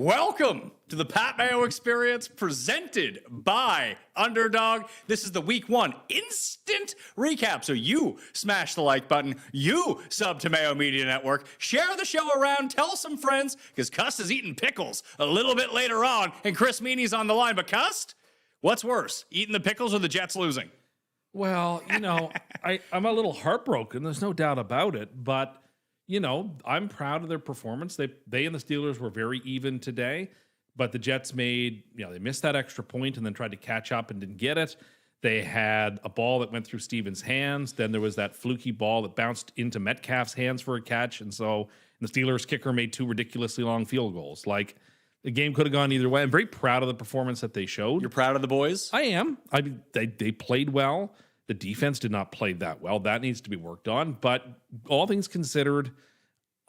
Welcome to the Pat Mayo Experience presented by Underdog. This is the Week 1 instant recap. So you smash the like button, you sub to Mayo Media Network, share the show around, tell some friends, because Cust is eating pickles a little bit later on, and Chris Meaney's on the line. But Cust, what's worse, eating the pickles or the Jets losing? Well, I'm a little heartbroken. There's no doubt about it. But, I'm proud of their performance. They and the Steelers were very even today. But the Jets they missed that extra point and then tried to catch up and didn't get it. They had a ball that went through Stevens' hands. Then there was that fluky ball that bounced into Metcalf's hands for a catch. And so the Steelers kicker made 2 ridiculously long field goals. Like, the game could have gone either way. I'm very proud of the performance that they showed. You're proud of the boys? I am. They played well. The defense did not play that well. That needs to be worked on. But all things considered,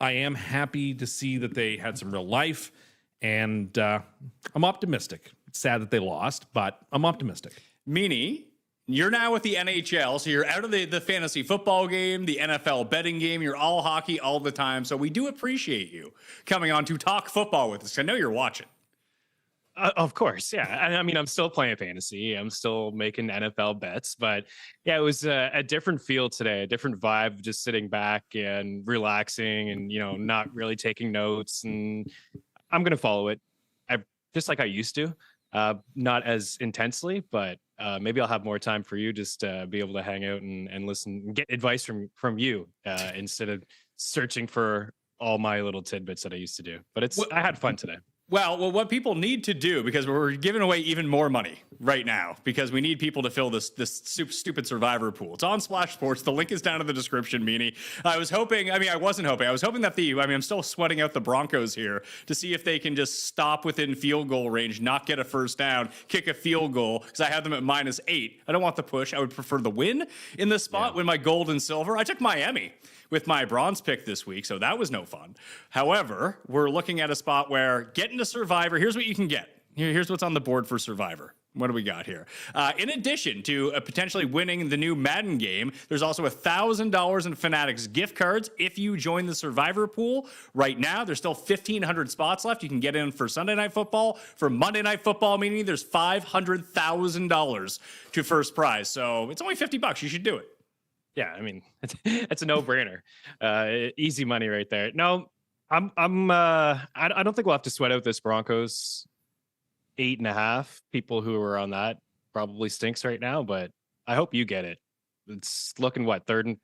I am happy to see that they had some real life. And I'm optimistic. It's sad that they lost, but I'm optimistic. Meaney, you're now with the NHL, so you're out of the fantasy football game, the NFL betting game. You're all hockey all the time. So we do appreciate you coming on to talk football with us. I know you're watching. Of course, yeah. I mean, I'm still playing fantasy. I'm still making NFL bets. But yeah, it was a different feel today, a different vibe, just sitting back and relaxing and, not really taking notes. And I'm going to follow it just like I used to. Not as intensely, but maybe I'll have more time for you just to be able to hang out and listen and get advice from you instead of searching for all my little tidbits that I used to do. But I had fun today. Well, what people need to do, because we're giving away even more money right now, because we need people to fill this stupid survivor pool. It's on Splash Sports. The link is down in the description, Meaney. I was hoping that I'm still sweating out the Broncos here to see if they can just stop within field goal range, not get a first down, kick a field goal, because I have them at -8. I don't want the push. I would prefer the win in this spot, win my gold and silver. I took Miami with my bronze pick this week, so that was no fun. However, we're looking at a spot where getting to Survivor, here's what you can get. Here's what's on the board for Survivor. What do we got here? In addition to potentially winning the new Madden game, there's also $1,000 in Fanatics gift cards if you join the Survivor pool. Right now, there's still 1,500 spots left. You can get in for Sunday Night Football. For Monday Night Football, meaning there's $500,000 to first prize. So it's only $50. You should do it. Yeah, I mean, it's a no-brainer. Easy money right there. No, I don't think we'll have to sweat out this Broncos 8.5. People who are on that probably stinks right now, but I hope you get it. It's looking third and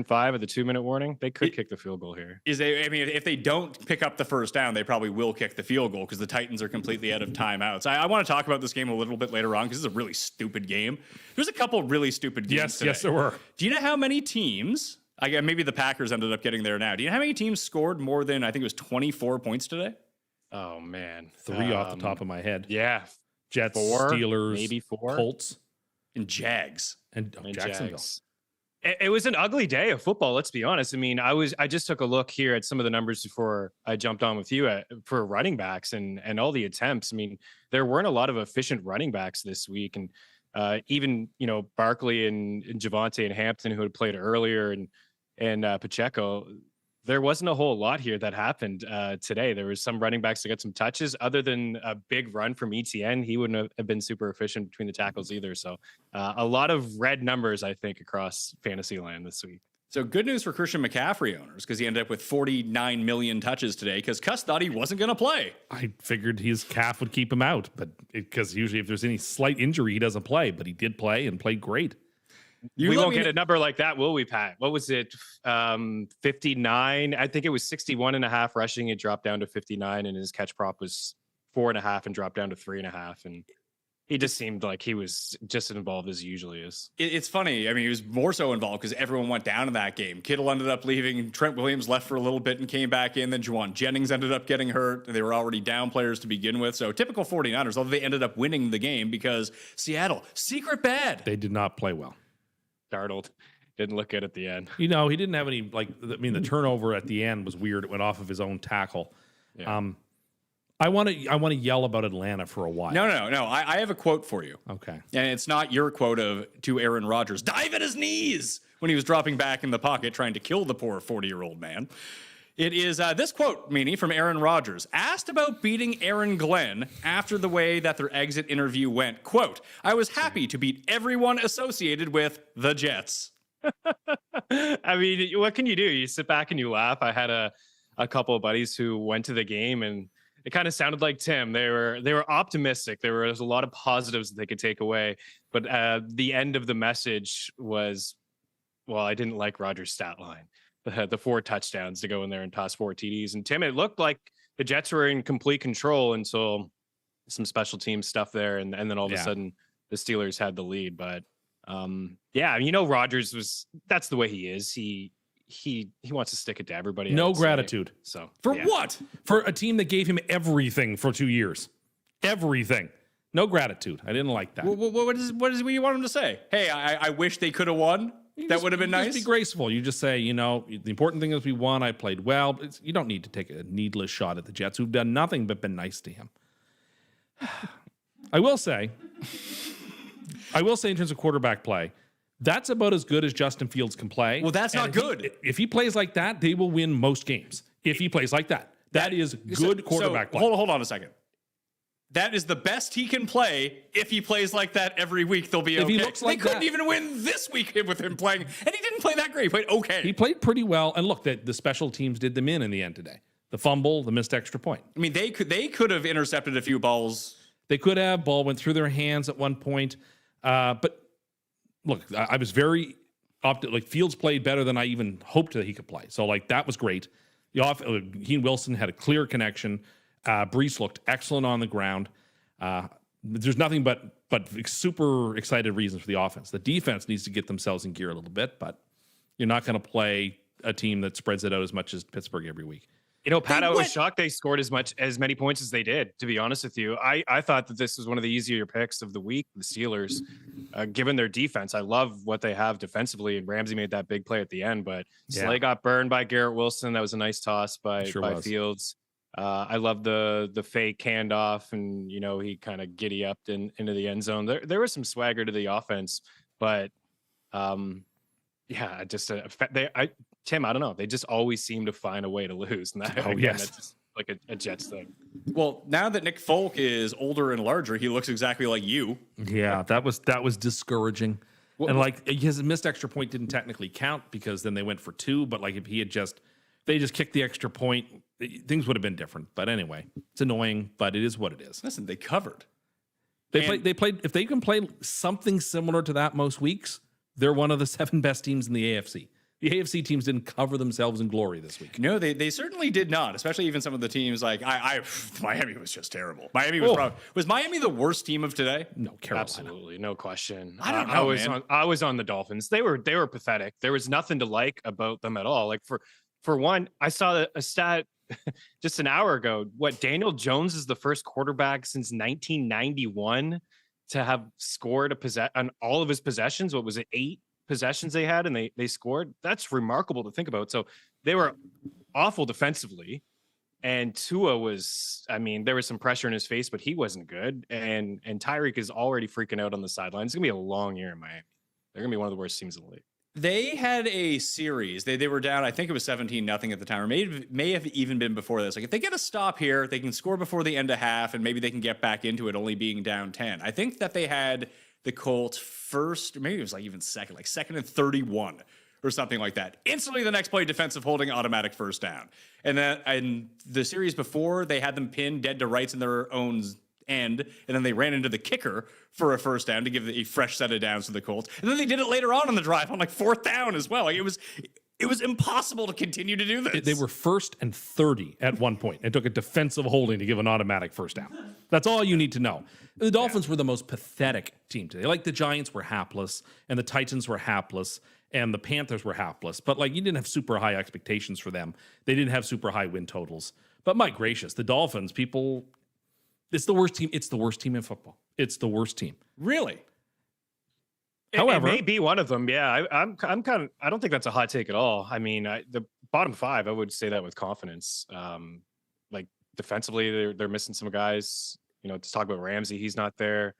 5 at the 2-minute warning. They could kick the field goal here. If they don't pick up the first down, they probably will kick the field goal because the Titans are completely out of times. I want to talk about this game a little bit later on because this is a really stupid game. There's a couple really stupid games today. Yes, there were. Do you know how many teams? Maybe the Packers ended up getting there now. Do you know how many teams scored more than, I think it was 24 points today? Oh, man. 3 off the top of my head. Yeah. Jets, 4, Steelers, maybe 4. Colts. And Jags. And Jacksonville. Jags. It was an ugly day of football, let's be honest. I mean, I just took a look here at some of the numbers before I jumped on with you for running backs and all the attempts. I mean, there weren't a lot of efficient running backs this week. And even, Barkley and Javonte and Hampton, who had played earlier, and Pacheco, there wasn't a whole lot here that happened today. There was some running backs that got some touches. Other than a big run from ETN, he wouldn't have been super efficient between the tackles either. So a lot of red numbers, I think, across fantasy land this week. So good news for Christian McCaffrey owners because he ended up with 49 million touches today because Cust thought he wasn't going to play. I figured his calf would keep him out, but because usually if there's any slight injury, he doesn't play. But he did play and played great. We won't get a number like that, will we, Pat? What was it? 59. I think it was 61.5 rushing. It dropped down to 59, and his catch prop was 4.5 and dropped down to 3.5. And he just seemed like he was just as involved as he usually is. It's funny. I mean, he was more so involved because everyone went down in that game. Kittle ended up leaving. Trent Williams left for a little bit and came back in. Then Juwan Jennings ended up getting hurt. They were already down players to begin with. So typical 49ers, although they ended up winning the game because Seattle, secret bad. They did not play well. Darnold didn't look good at the end. He didn't have any, the turnover at the end was weird. It went off of his own tackle. Yeah. I want to yell about Atlanta for a while. No. I have a quote for you. Okay. And it's not your quote to Aaron Rodgers. Dive at his knees when he was dropping back in the pocket trying to kill the poor 40-year-old man. It is this quote, Meaney, from Aaron Rodgers. Asked about beating Aaron Glenn after the way that their exit interview went. Quote, I was happy to beat everyone associated with the Jets. I mean, what can you do? You sit back and you laugh. I had a couple of buddies who went to the game, and it kind of sounded like Tim. They were optimistic. There was a lot of positives that they could take away. But the end of the message was, well, I didn't like Rodgers' stat line. The 4 touchdowns to go in there and toss 4 TDs. And Tim, it looked like the Jets were in complete control until some special team stuff there. And then all of a sudden the Steelers had the lead. But Rodgers that's the way he is. He wants to stick it to everybody. No gratitude. So for what? For a team that gave him everything for 2 years. Everything. No gratitude. I didn't like that. What you want him to say? Hey, I wish they could have won. That would have been nice. Just be graceful. You just say, the important thing is we won. I played well. You don't need to take a needless shot at the Jets, who've done nothing but been nice to him. I will say in terms of quarterback play, that's about as good as Justin Fields can play. Well, that's not good. If he plays like that, they will win most games. If he plays like that. That is good quarterback play. Hold on a second. That is the best he can play. If he plays like that every week, they'll be okay. If he looks like they couldn't even win this week with him playing, and he didn't play that great. He played okay. He played pretty well, and look, the special teams did them in the end today. The fumble, the missed extra point. I mean, they could have intercepted a few balls. They could have. Ball went through their hands at one point. But look, I was very optimistic. Like, Fields played better than I even hoped that he could play. So, that was great. He and Wilson had a clear connection. Brees looked excellent on the ground. There's nothing but super excited reasons for the offense. The defense needs to get themselves in gear a little bit, but you're not going to play a team that spreads it out as much as Pittsburgh every week. Pat, I was shocked they scored as many points as they did, to be honest with you. I thought that this was one of the easier picks of the week, the Steelers, given their defense. I love what they have defensively, and Ramsey made that big play at the end, but Slay got burned by Garrett Wilson. That was a nice toss by Fields. I love the fake handoff, and he kind of giddy upped into the end zone. There was some swagger to the offense, but Tim, I don't know. They just always seem to find a way to lose, and that's just like a Jets thing. Well, now that Nick Folk is older and larger, he looks exactly like you. Yeah, that was discouraging. Well, and his missed extra point didn't technically count because then they went for 2. But if they just kicked the extra point, things would have been different. But anyway, it's annoying, but it is what it is. Listen, they covered. They played. If they can play something similar to that most weeks, they're one of the 7 best teams in the AFC. The AFC teams didn't cover themselves in glory this week. No, they certainly did not. Especially even some of the teams Miami was just terrible. Miami was Miami the worst team of today? No, Carolina. Absolutely, no question. I don't know. I was on the Dolphins. They were pathetic. There was nothing to like about them at all. For one, I saw a stat just an hour ago. Daniel Jones is the first quarterback since 1991 to have scored on all of his possessions. What was it, 8 possessions they had, and they scored? That's remarkable to think about. So they were awful defensively, and Tua was, there was some pressure in his face, but he wasn't good. And Tyreek is already freaking out on the sideline. It's gonna be a long year in Miami. They're gonna be one of the worst teams in the league. They had a series. They were down, I think it was 17-0 at the time, or may have even been before this. If they get a stop here, they can score before the end of half, and maybe they can get back into it, only being down 10. I think that they had the Colts first, or maybe it was even second, second and 31 or something like that. Instantly, the next play, defensive holding, automatic first down. And then in the series before, they had them pinned dead to rights in their own end, and then they ran into the kicker for a first down to give a fresh set of downs to the Colts. And then they did it later on in the drive on 4th down as well. It was impossible to continue to do this. They were 1st and 30 at one point. It took a defensive holding to give an automatic first down. That's all you need to know. The Dolphins were the most pathetic team today. The Giants were hapless, and the Titans were hapless, and the Panthers were hapless. But you didn't have super high expectations for them. They didn't have super high win totals. But my gracious, the Dolphins, it's the worst team. It's the worst team in football. It's the worst team. Really? However, it may be one of them. Yeah, I'm kind of. I don't think that's a hot take at all. The bottom 5, I would say that with confidence. Defensively, they're missing some guys. To talk about Ramsey, he's not there.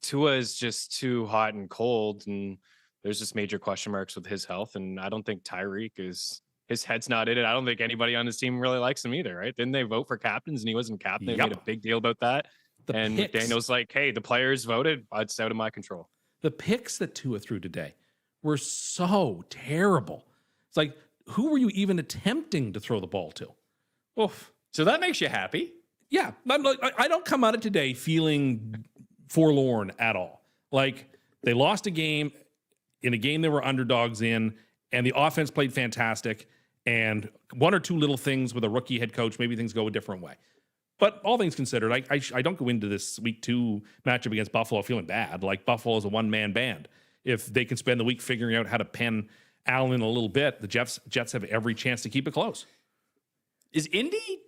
Tua is just too hot and cold, and there's just major question marks with his health. And I don't think Tyreek is his head's not in it. I don't think anybody on his team really likes him either, right? Didn't they vote for captains and he wasn't captain? They made a big deal about that. And Daniel's like, hey, the players voted. It's out of my control. The picks that Tua threw today were so terrible. It's like, who were you even attempting to throw the ball to? Oof. So that makes you happy. Yeah. I don't come out of today feeling forlorn at all. Like, they lost a game in a game they were underdogs in, and the offense played fantastic, and one or two little things with a rookie head coach, maybe things go a different way. But all things considered, I don't go into this week 2 matchup against Buffalo feeling bad. Like, Buffalo is a one-man band. If they can spend the week figuring out how to pen Allen in a little bit, the Jets have every chance to keep it close. Is Indy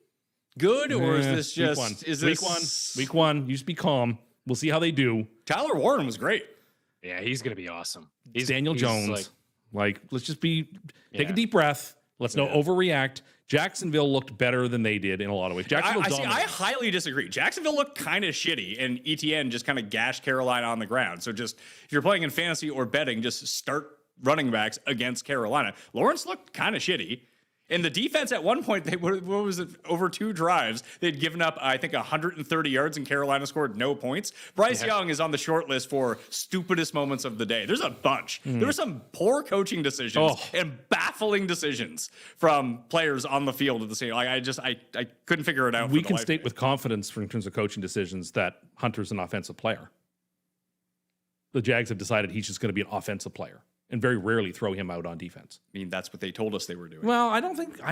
good, or is this just week one? You just be calm. We'll see how they do. Tyler Warren was great. Yeah, he's gonna be awesome. He's Daniel Jones. Like, let's just take a deep breath. Let's not overreact. Jacksonville looked better than they did in a lot of ways. I highly disagree. Jacksonville looked kind of shitty, and ETN just kind of gashed Carolina on the ground. So just, if you're playing in fantasy or betting, just start running backs against Carolina. Lawrence looked kind of shitty. And the defense at one point, over 2 drives, they'd given up, I think, 130 yards, and Carolina scored no points. Bryce Young is on the short list for stupidest moments of the day. There's a bunch. There were some poor coaching decisions and baffling decisions from players on the field at the same. Like, I couldn't figure it out. We can state with confidence, in terms of coaching decisions, that Hunter's an offensive player. The Jags have decided he's just going to be an offensive player, and very rarely throw him out on defense. I mean, that's what they told us they were doing. Well, I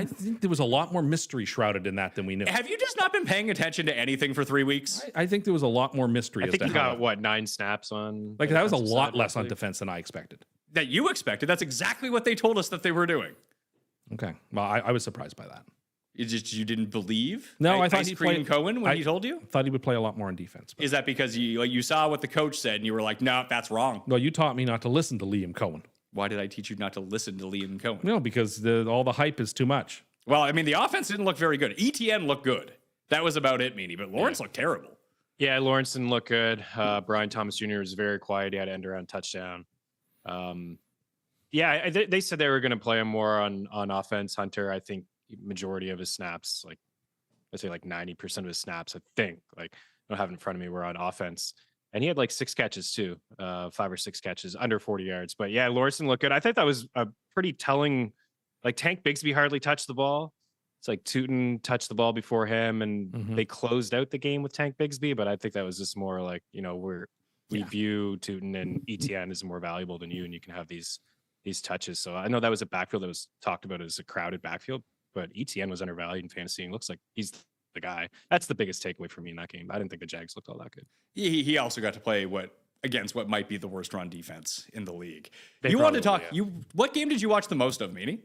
think there was a lot more mystery shrouded in that than we knew. Have you just not been paying attention to anything for 3 weeks? I think there was a lot more mystery. I think he got, 9 snaps on? Like, that was a lot less on defense than I expected. That you expected? That's exactly what they told us that they were doing. Okay. Well, I was surprised by that. You didn't believe? No, I thought Ice Cream Cohen when he told you? I thought he would play a lot more on defense. Is that because you saw what the coach said and you were like, no, that's wrong? No, you taught me not to listen to Liam Cohen. Why did I teach you not to listen to Liam Cohen? No, because all the hype is too much. Well, I mean, the offense didn't look very good. ETN looked good. That was about it, Meaney. But Lawrence looked terrible. Yeah, Lawrence didn't look good. Brian Thomas Jr. was very quiet. He had an end-around touchdown. They said they were going to play him more on offense. Hunter, I think, majority of his snaps, like, let's say like 90% of his snaps, I think, like, I don't have it in front of me, were on offense. And he had like 6 catches too, 5 or 6 catches under 40 yards. But yeah, Lawrence didn't look good. I think that was a pretty telling. Like, Tank Bigsby hardly touched the ball. It's like Tootin touched the ball before him, and they closed out the game with Tank Bigsby. But I think that was just more like, we view Tootin and ETN as more valuable than you, and you can have these touches. So I know that was a backfield that was talked about as a crowded backfield, but ETN was undervalued in fantasy, and looks like he's the guy. That's the biggest takeaway for me in that game. I didn't think the Jags looked all that good. He also got to play against what might be the worst run defense in the league. What game did you watch the most of, Meaney?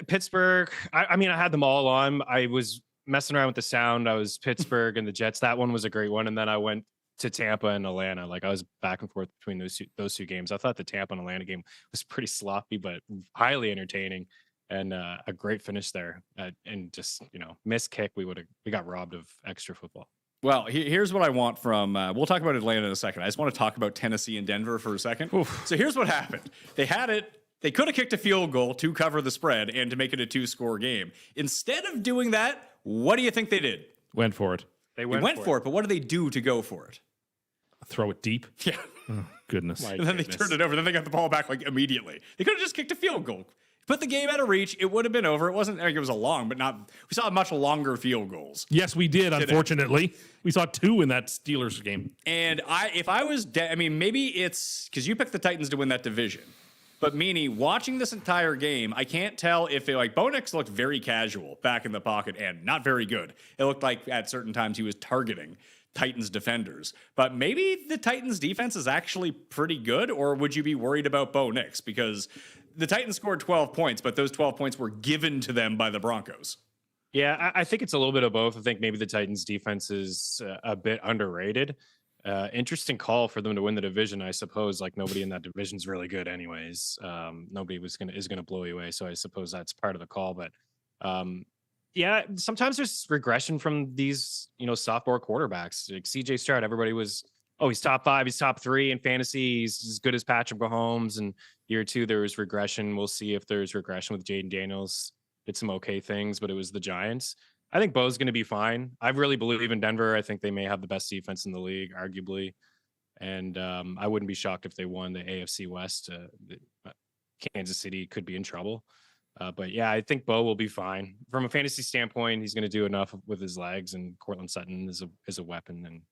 Pittsburgh. I mean, I had them all on. I was messing around with the sound. I was Pittsburgh and the Jets. That one was a great one. And then I went to Tampa and Atlanta. Like, I was back and forth between those two games. I thought the Tampa and Atlanta game was pretty sloppy, but highly entertaining. And a great finish there, and just missed kick. We got robbed of extra football. Well, here's what I want from. We'll talk about Atlanta in a second. I just want to talk about Tennessee and Denver for a second. Oof. So here's what happened. They had it. They could have kicked a field goal to cover the spread and to make it a 2-score game. Instead of doing that, what do you think they did? Went for it. They went for it. But what do they do to go for it? Throw it deep. Yeah. Oh, goodness. And then they turned it over. Then they got the ball back like immediately. They could have just kicked a field goal. Put the game out of reach. It would have been over. It wasn't like it was a long, but not. We saw much longer field goals. Yes, we did. Today. Unfortunately, we saw 2 in that Steelers game. And if I was, maybe it's because you picked the Titans to win that division. But Meaney, watching this entire game, I can't tell if Bo Nix looked very casual back in the pocket and not very good. It looked like at certain times he was targeting Titans defenders. But maybe the Titans defense is actually pretty good, or would you be worried about Bo Nix? Because the Titans scored 12 points, but those 12 points were given to them by the Broncos. Yeah, I think it's a little bit of both. I think maybe the Titans defense is a bit underrated. Interesting call for them to win the division, I suppose. Like, nobody in that division is really good anyways. Nobody is going to blow you away. So I suppose that's part of the call. But yeah, sometimes there's regression from these, sophomore quarterbacks. Like CJ Stroud, everybody was oh, he's top 5, he's top 3 in fantasy. He's as good as Patrick Mahomes. And year 2, there was regression. We'll see if there's regression with Jaden Daniels. Did some okay things, but it was the Giants. I think Bo's going to be fine. I really believe in Denver. I think they may have the best defense in the league, arguably. And I wouldn't be shocked if they won the AFC West. Kansas City could be in trouble. But yeah, I think Bo will be fine. From a fantasy standpoint, he's going to do enough with his legs, and Cortland Sutton is a weapon. And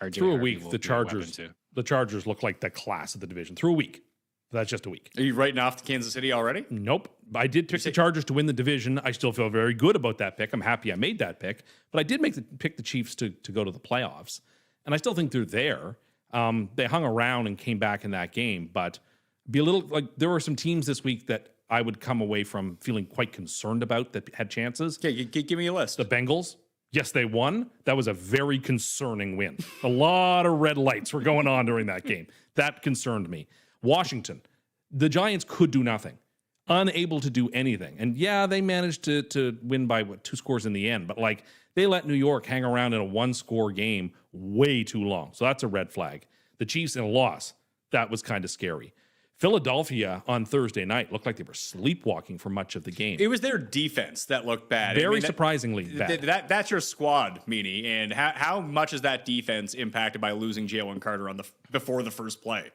RJ through a Harvey week, will the be a weapon Chargers, too. the Chargers look like the class of the division. Through a week. That's just a week. Are you writing off to Kansas City already? Nope. I did pick the Chargers to win the division. I still feel very good about that pick. I'm happy I made that pick. But I did pick the Chiefs to go to the playoffs. And I still think they're there. They hung around and came back in that game. But be a little like there were some teams this week that I would come away from feeling quite concerned about that had chances. Okay, give me a list. The Bengals. Yes, they won. That was a very concerning win. A lot of red lights were going on during that game. That concerned me. Washington. The Giants could do nothing. Unable to do anything. And yeah, they managed to win by 2 scores in the end. But like they let New York hang around in a 1-score game way too long. So that's a red flag. The Chiefs in a loss. That was kind of scary. Philadelphia on Thursday night looked like they were sleepwalking for much of the game. It was their defense that looked bad. Very surprisingly bad. That's your squad, Meaney. And how much is that defense impacted by losing Jalen Carter before the first play?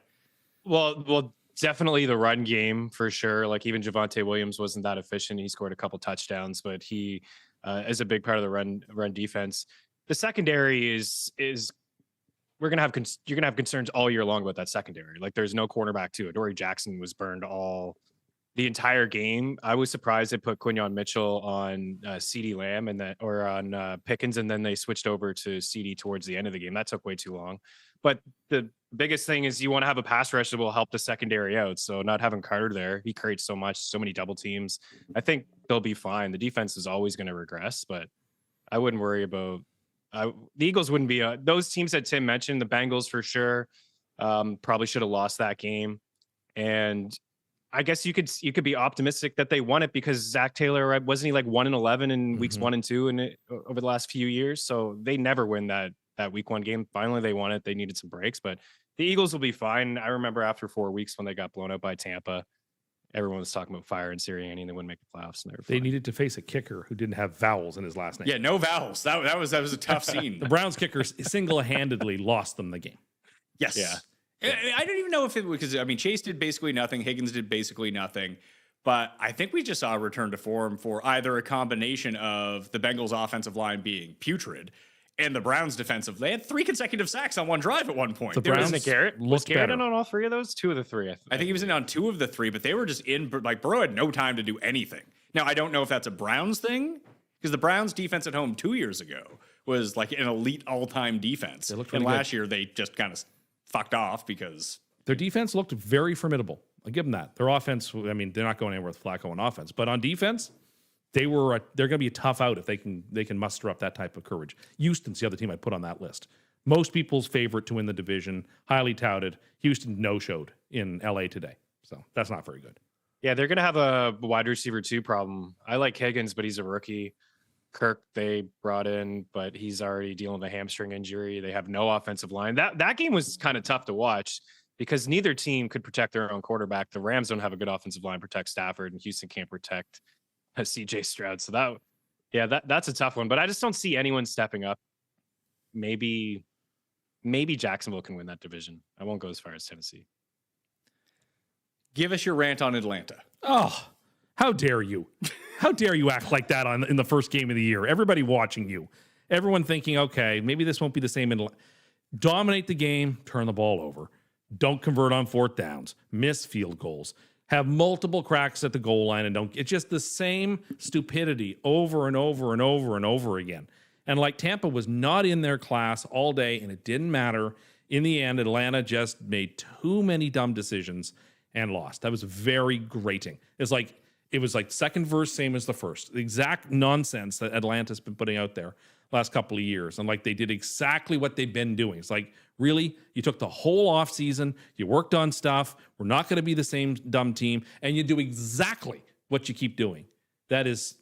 Well, definitely the run game for sure. Like even Javonte Williams wasn't that efficient. He scored a couple touchdowns, but he is a big part of the run defense. The secondary is you're gonna have concerns all year long about that secondary. Like there's no cornerback to it. Dory Jackson was burned the entire game. I was surprised they put Quinyon Mitchell on CeeDee Lamb or on Pickens, and then they switched over to CeeDee towards the end of the game. That took way too long. But the biggest thing is you want to have a pass rush that will help the secondary out. So not having Carter there, he creates so many double teams. I think they'll be fine. The defense is always going to regress, but I wouldn't worry about. The Eagles wouldn't be those teams that Tim mentioned. The Bengals for sure probably should have lost that game, and I guess you could be optimistic that they won it because Zach Taylor wasn't he like 1-11 in weeks 1 and 2 over the last few years. So they never win that week 1 game. Finally, they won it. They needed some breaks, but the Eagles will be fine. I remember after 4 weeks when they got blown out by Tampa, everyone was talking about fire and Sirianni, and they wouldn't make the playoffs. And they needed to face a kicker who didn't have vowels in his last name. Yeah, no vowels. That was a tough scene. The Browns kicker single-handedly lost them the game. Yes. Yeah. I don't even know if it because Chase did basically nothing, Higgins did basically nothing, but I think we just saw a return to form for either a combination of the Bengals offensive line being putrid and the Browns defensive. They had 3 consecutive sacks on one drive at one point. The Browns was Garrett in on all 3 of those? 2 of the 3. I think he was in on 2 of the 3, but they were just in. Like Burrow had no time to do anything. Now I don't know if that's a Browns thing because the Browns defense at home 2 years ago was like an elite all-time defense, and last year they just kind of fucked off because their defense looked very formidable. I'll give them that. Their offense, I mean, they're not going anywhere with Flacco on offense, but on defense, they're going to be a tough out if they can muster up that type of courage. Houston's the other team I'd put on that list. Most people's favorite to win the division, highly touted. Houston no-showed in LA today, so that's not very good. Yeah, they're going to have a wide receiver 2 problem. I like Higgins, but he's a rookie. Kirk they brought in, but he's already dealing with a hamstring injury. They have no offensive line. That game was kind of tough to watch because neither team could protect their own quarterback. The Rams don't have a good offensive line protect Stafford, and Houston can't protect CJ Stroud. So that's a tough one. But I just don't see anyone stepping up. Maybe Jacksonville can win that division. I won't go as far as Tennessee. Give us your rant on Atlanta. Oh, how dare you? How dare you act like that in the first game of the year? Everybody watching you. Everyone thinking, okay, maybe this won't be the same. Dominate the game, turn the ball over. Don't convert on 4th downs. Miss field goals. Have multiple cracks at the goal line and don't. It's just the same stupidity over and over and over and over again. And like Tampa was not in their class all day, and it didn't matter. In the end, Atlanta just made too many dumb decisions and lost. That was very grating. It was like second verse, same as the first. The exact nonsense that Atlanta's been putting out there last couple of years. And like they did exactly what they've been doing. It's like, really? You took the whole offseason, you worked on stuff. We're not going to be the same dumb team. And you do exactly what you keep doing. That is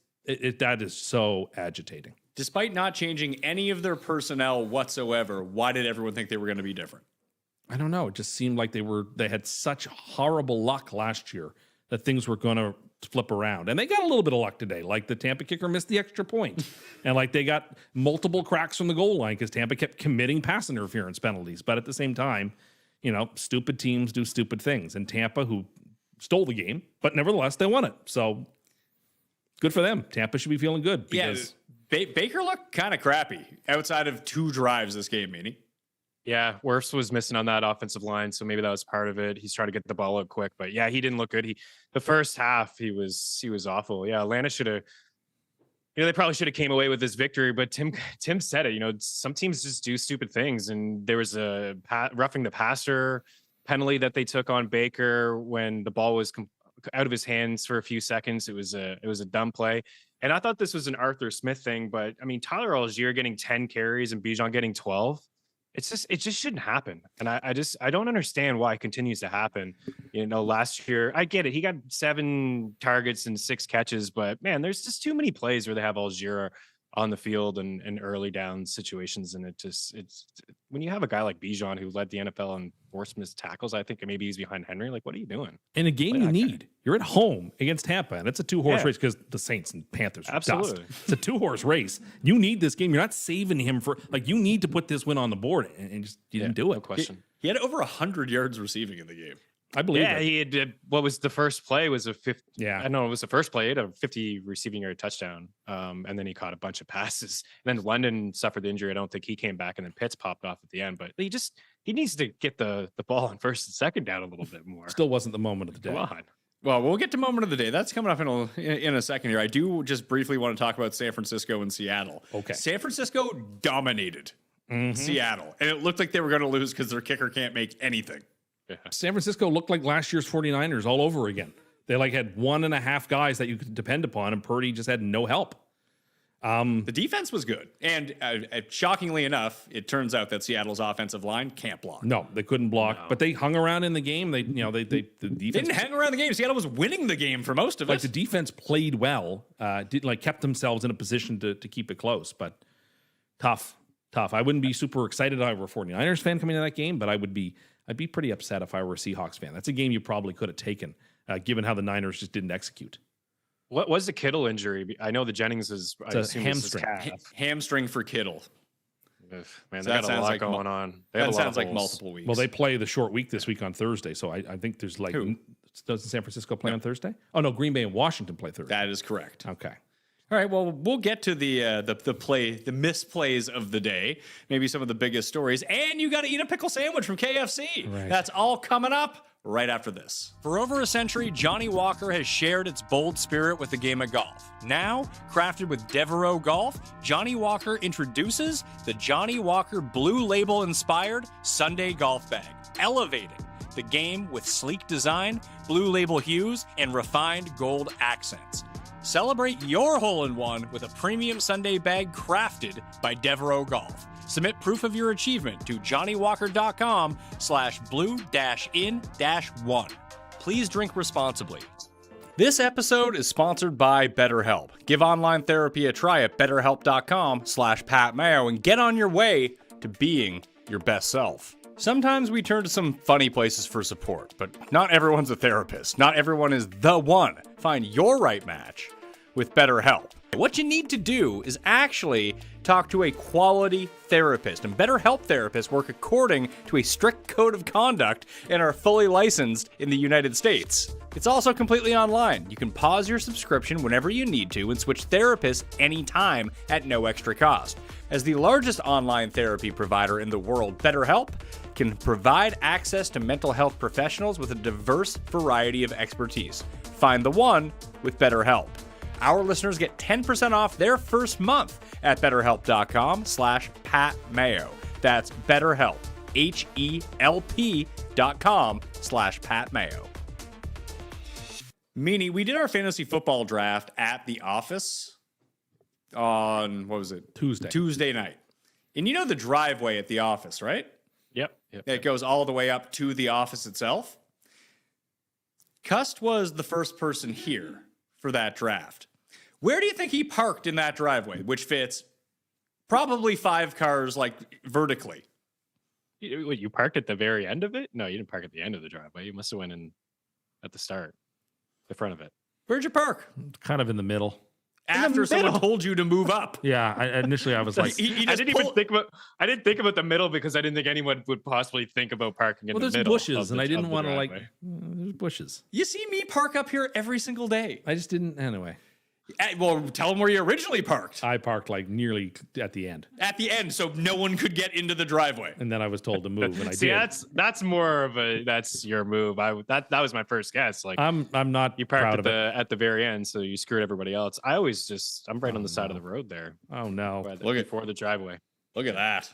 so agitating. Despite not changing any of their personnel whatsoever, why did everyone think they were going to be different? I don't know. It just seemed like they had such horrible luck last year that things were going to flip around. And they got a little bit of luck today. Like the Tampa kicker missed the extra point. And like they got multiple cracks from the goal line because Tampa kept committing pass interference penalties. But at the same time, stupid teams do stupid things. And Tampa, who stole the game, but nevertheless, they won it. So good for them. Tampa should be feeling good because Baker looked kind of crappy outside of 2 drives this game, Meaney. Yeah, Wirfs was missing on that offensive line, so maybe that was part of it. He's trying to get the ball up quick, but yeah, he didn't look good. The first half he was awful. Yeah, Atlanta should have. They probably should have came away with this victory, but Tim said it. Some teams just do stupid things, and there was a roughing the passer penalty that they took on Baker when the ball was out of his hands for a few seconds. It was a dumb play, and I thought this was an Arthur Smith thing, but I mean Tyler Algier getting 10 carries and Bijan getting 12. It just shouldn't happen. And I don't understand why it continues to happen. Last year, I get it. He got 7 targets and 6 catches, but man, there's just too many plays where they have Algier on the field and early down situations. And it's when you have a guy like Bijan who led the NFL in forced missed tackles, I think maybe he's behind Henry. Like, what are you doing? In a game you need. You're at home against Tampa, and it's a 2-horse race because the Saints and Panthers are dust. It's a 2-horse race. You need this game. You're not saving him for you need to put this win on the board, and just you didn't do it. No question. He had over 100 yards receiving in the game. I believe it. He did. What was the first play? Was a 50? Yeah, I know it was the first play. He had a 50 receiving yard touchdown, and then he caught a bunch of passes. And then London suffered the injury. I don't think he came back, and then Pitts popped off at the end. But he needs to get the ball on first and second down a little bit more. Still wasn't the moment of the day. Come on. Well, we'll get to moment of the day. That's coming up in a second here. I do just briefly want to talk about San Francisco and Seattle. Okay. San Francisco dominated Seattle, and it looked like they were going to lose because their kicker can't make anything. Yeah. San Francisco looked like last year's 49ers all over again. They had 1.5 guys that you could depend upon, and Purdy just had no help. The defense was good, and shockingly enough, it turns out that Seattle's offensive line can't block. No, they couldn't block, but they hung around in the game. The defense didn't hang around the game. Seattle was winning the game for most of it. The defense played well, kept themselves in a position to keep it close, but tough. I wouldn't be super excited if I were a 49ers fan coming into that game, but I'd be pretty upset if I were a Seahawks fan. That's a game you probably could have taken, given how the Niners just didn't execute. What was the Kittle injury? I know the Jennings is hamstring. Hamstring for Kittle. Man, So they got a lot going on. That sounds like multiple weeks. Well, they play the short week this week on Thursday, so I think there's doesn't San Francisco play on Thursday? Oh no, Green Bay and Washington play Thursday. That is correct. Okay. All right. Well, we'll get to the misplays of the day, maybe some of the biggest stories, and you got to eat a pickle sandwich from KFC. Right. That's all coming up right after this. For over a century, Johnnie Walker has shared its bold spirit with the game of golf. Now, crafted with Devereux Golf, Johnnie Walker introduces the Johnnie Walker Blue Label-inspired Sunday Golf Bag, elevating the game with sleek design, blue label hues, and refined gold accents. Celebrate your hole-in-one with a premium Sunday bag crafted by Devereux Golf. Submit proof of your achievement to johnniewalker.com/blue-in-1. Please drink responsibly. This episode is sponsored by BetterHelp. Give online therapy a try at betterhelp.com/PatMayo and get on your way to being your best self. Sometimes we turn to some funny places for support, but not everyone's a therapist. Not everyone is the one. Find your right match with BetterHelp. What you need to do is actually talk to a quality therapist, and BetterHelp therapists work according to a strict code of conduct and are fully licensed in the United States. It's also completely online. You can pause your subscription whenever you need to and switch therapists anytime at no extra cost. As the largest online therapy provider in the world, BetterHelp can provide access to mental health professionals with a diverse variety of expertise. Find the one with BetterHelp. Our listeners get 10% off their first month at betterhelp.com/PatMayo. That's BetterHelp, HELP.com/PatMayo. Meaney, we did our fantasy football draft at the office on, what was it? Tuesday night. And you know the driveway at the office, right? Yep. It goes all the way up to the office itself. Cust was the first person here for that draft. Where do you think he parked in that driveway, which fits probably 5 cars, vertically? You parked at the very end of it? No, you didn't park at the end of the driveway. You must have went in at the start, the front of it. Where'd you park? Kind of in the middle. After someone told you to move up. Yeah, initially I was like, I didn't even think about. I didn't think about the middle because I didn't think anyone would possibly think about parking in the middle. there's bushes, and I didn't want to there's bushes. You see me park up here every single day. I just didn't. Anyway, well, tell them where you originally parked. I parked like nearly at the end. At the end, so no one could get into the driveway. And then I was told to move, and I See, did. that's more of that's your move. That was my first guess. Like I'm not you proud parked of at the very end, so you screwed everybody else. I'm right on the side of the road there. Oh no! Before the driveway. Look at that.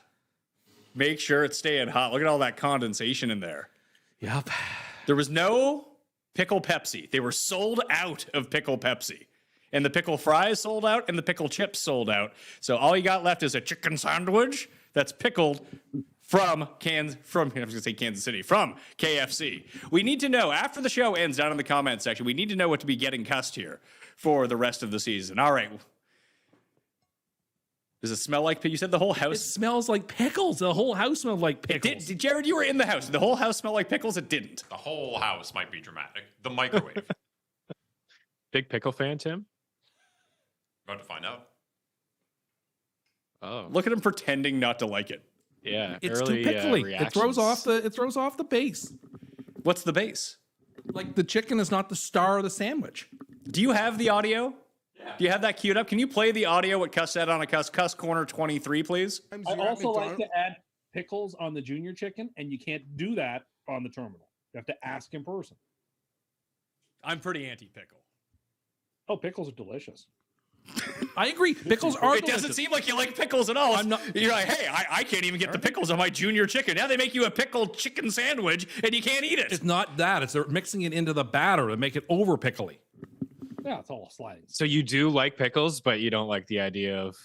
Make sure it's staying hot. Look at all that condensation in there. Yep. There was no pickle Pepsi. They were sold out of pickle Pepsi. And the pickle fries sold out, and the pickle chips sold out. So all you got left is a chicken sandwich that's pickled from Kansas City, from KFC. We need to know, after the show ends down in the comment section, we need to know what to be getting Cust here for the rest of the season. All right. Does it smell like, you said the whole house? It smells like pickles. The whole house smelled like pickles. Jared, you were in the house. Did the whole house smell like pickles? It didn't. The whole house might be dramatic. The microwave. Big pickle fan, Tim? About to find out. Oh, Look at him pretending not to like it. yeah. It's early, too pickly. It reactions. throws off the base. What's the base? Like the chicken is not the star of the sandwich. Do you have the audio? Yeah. Do you have that queued up? Can you play the audio what Cust said on a Cust Corner 23, please? I also like to add pickles on the junior chicken, and you can't do that on the terminal. You have to ask in person. I'm pretty anti-pickle. Oh, pickles are delicious. I agree. Pickles are It doesn't seem like you like pickles at all. You're like, hey, I can't even get the pickles on my junior chicken. Now they make you a pickled chicken sandwich, and you can't eat it. It's not that. It's they're mixing it into the batter to make it over pickly. Yeah, it's all sliding. So you do like pickles, but you don't like the idea of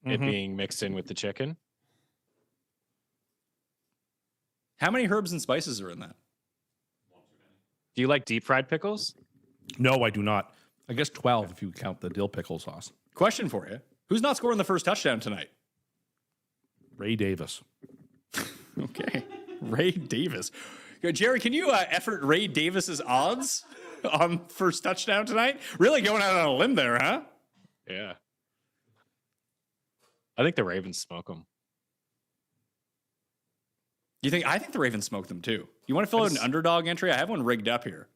it being mixed in with the chicken? How many herbs and spices are in that? Do you like deep fried pickles? No, I do not. I guess 12 if you count the dill pickle sauce. Question for you. Who's not scoring the first touchdown tonight? Ray Davis. Okay. Ray Davis. Jerry, can you effort Ray Davis's odds on first touchdown tonight? Really going out on a limb there, huh? Yeah. I think the Ravens smoke them. I think the Ravens smoked them too. You want to fill out an underdog entry? I have one rigged up here.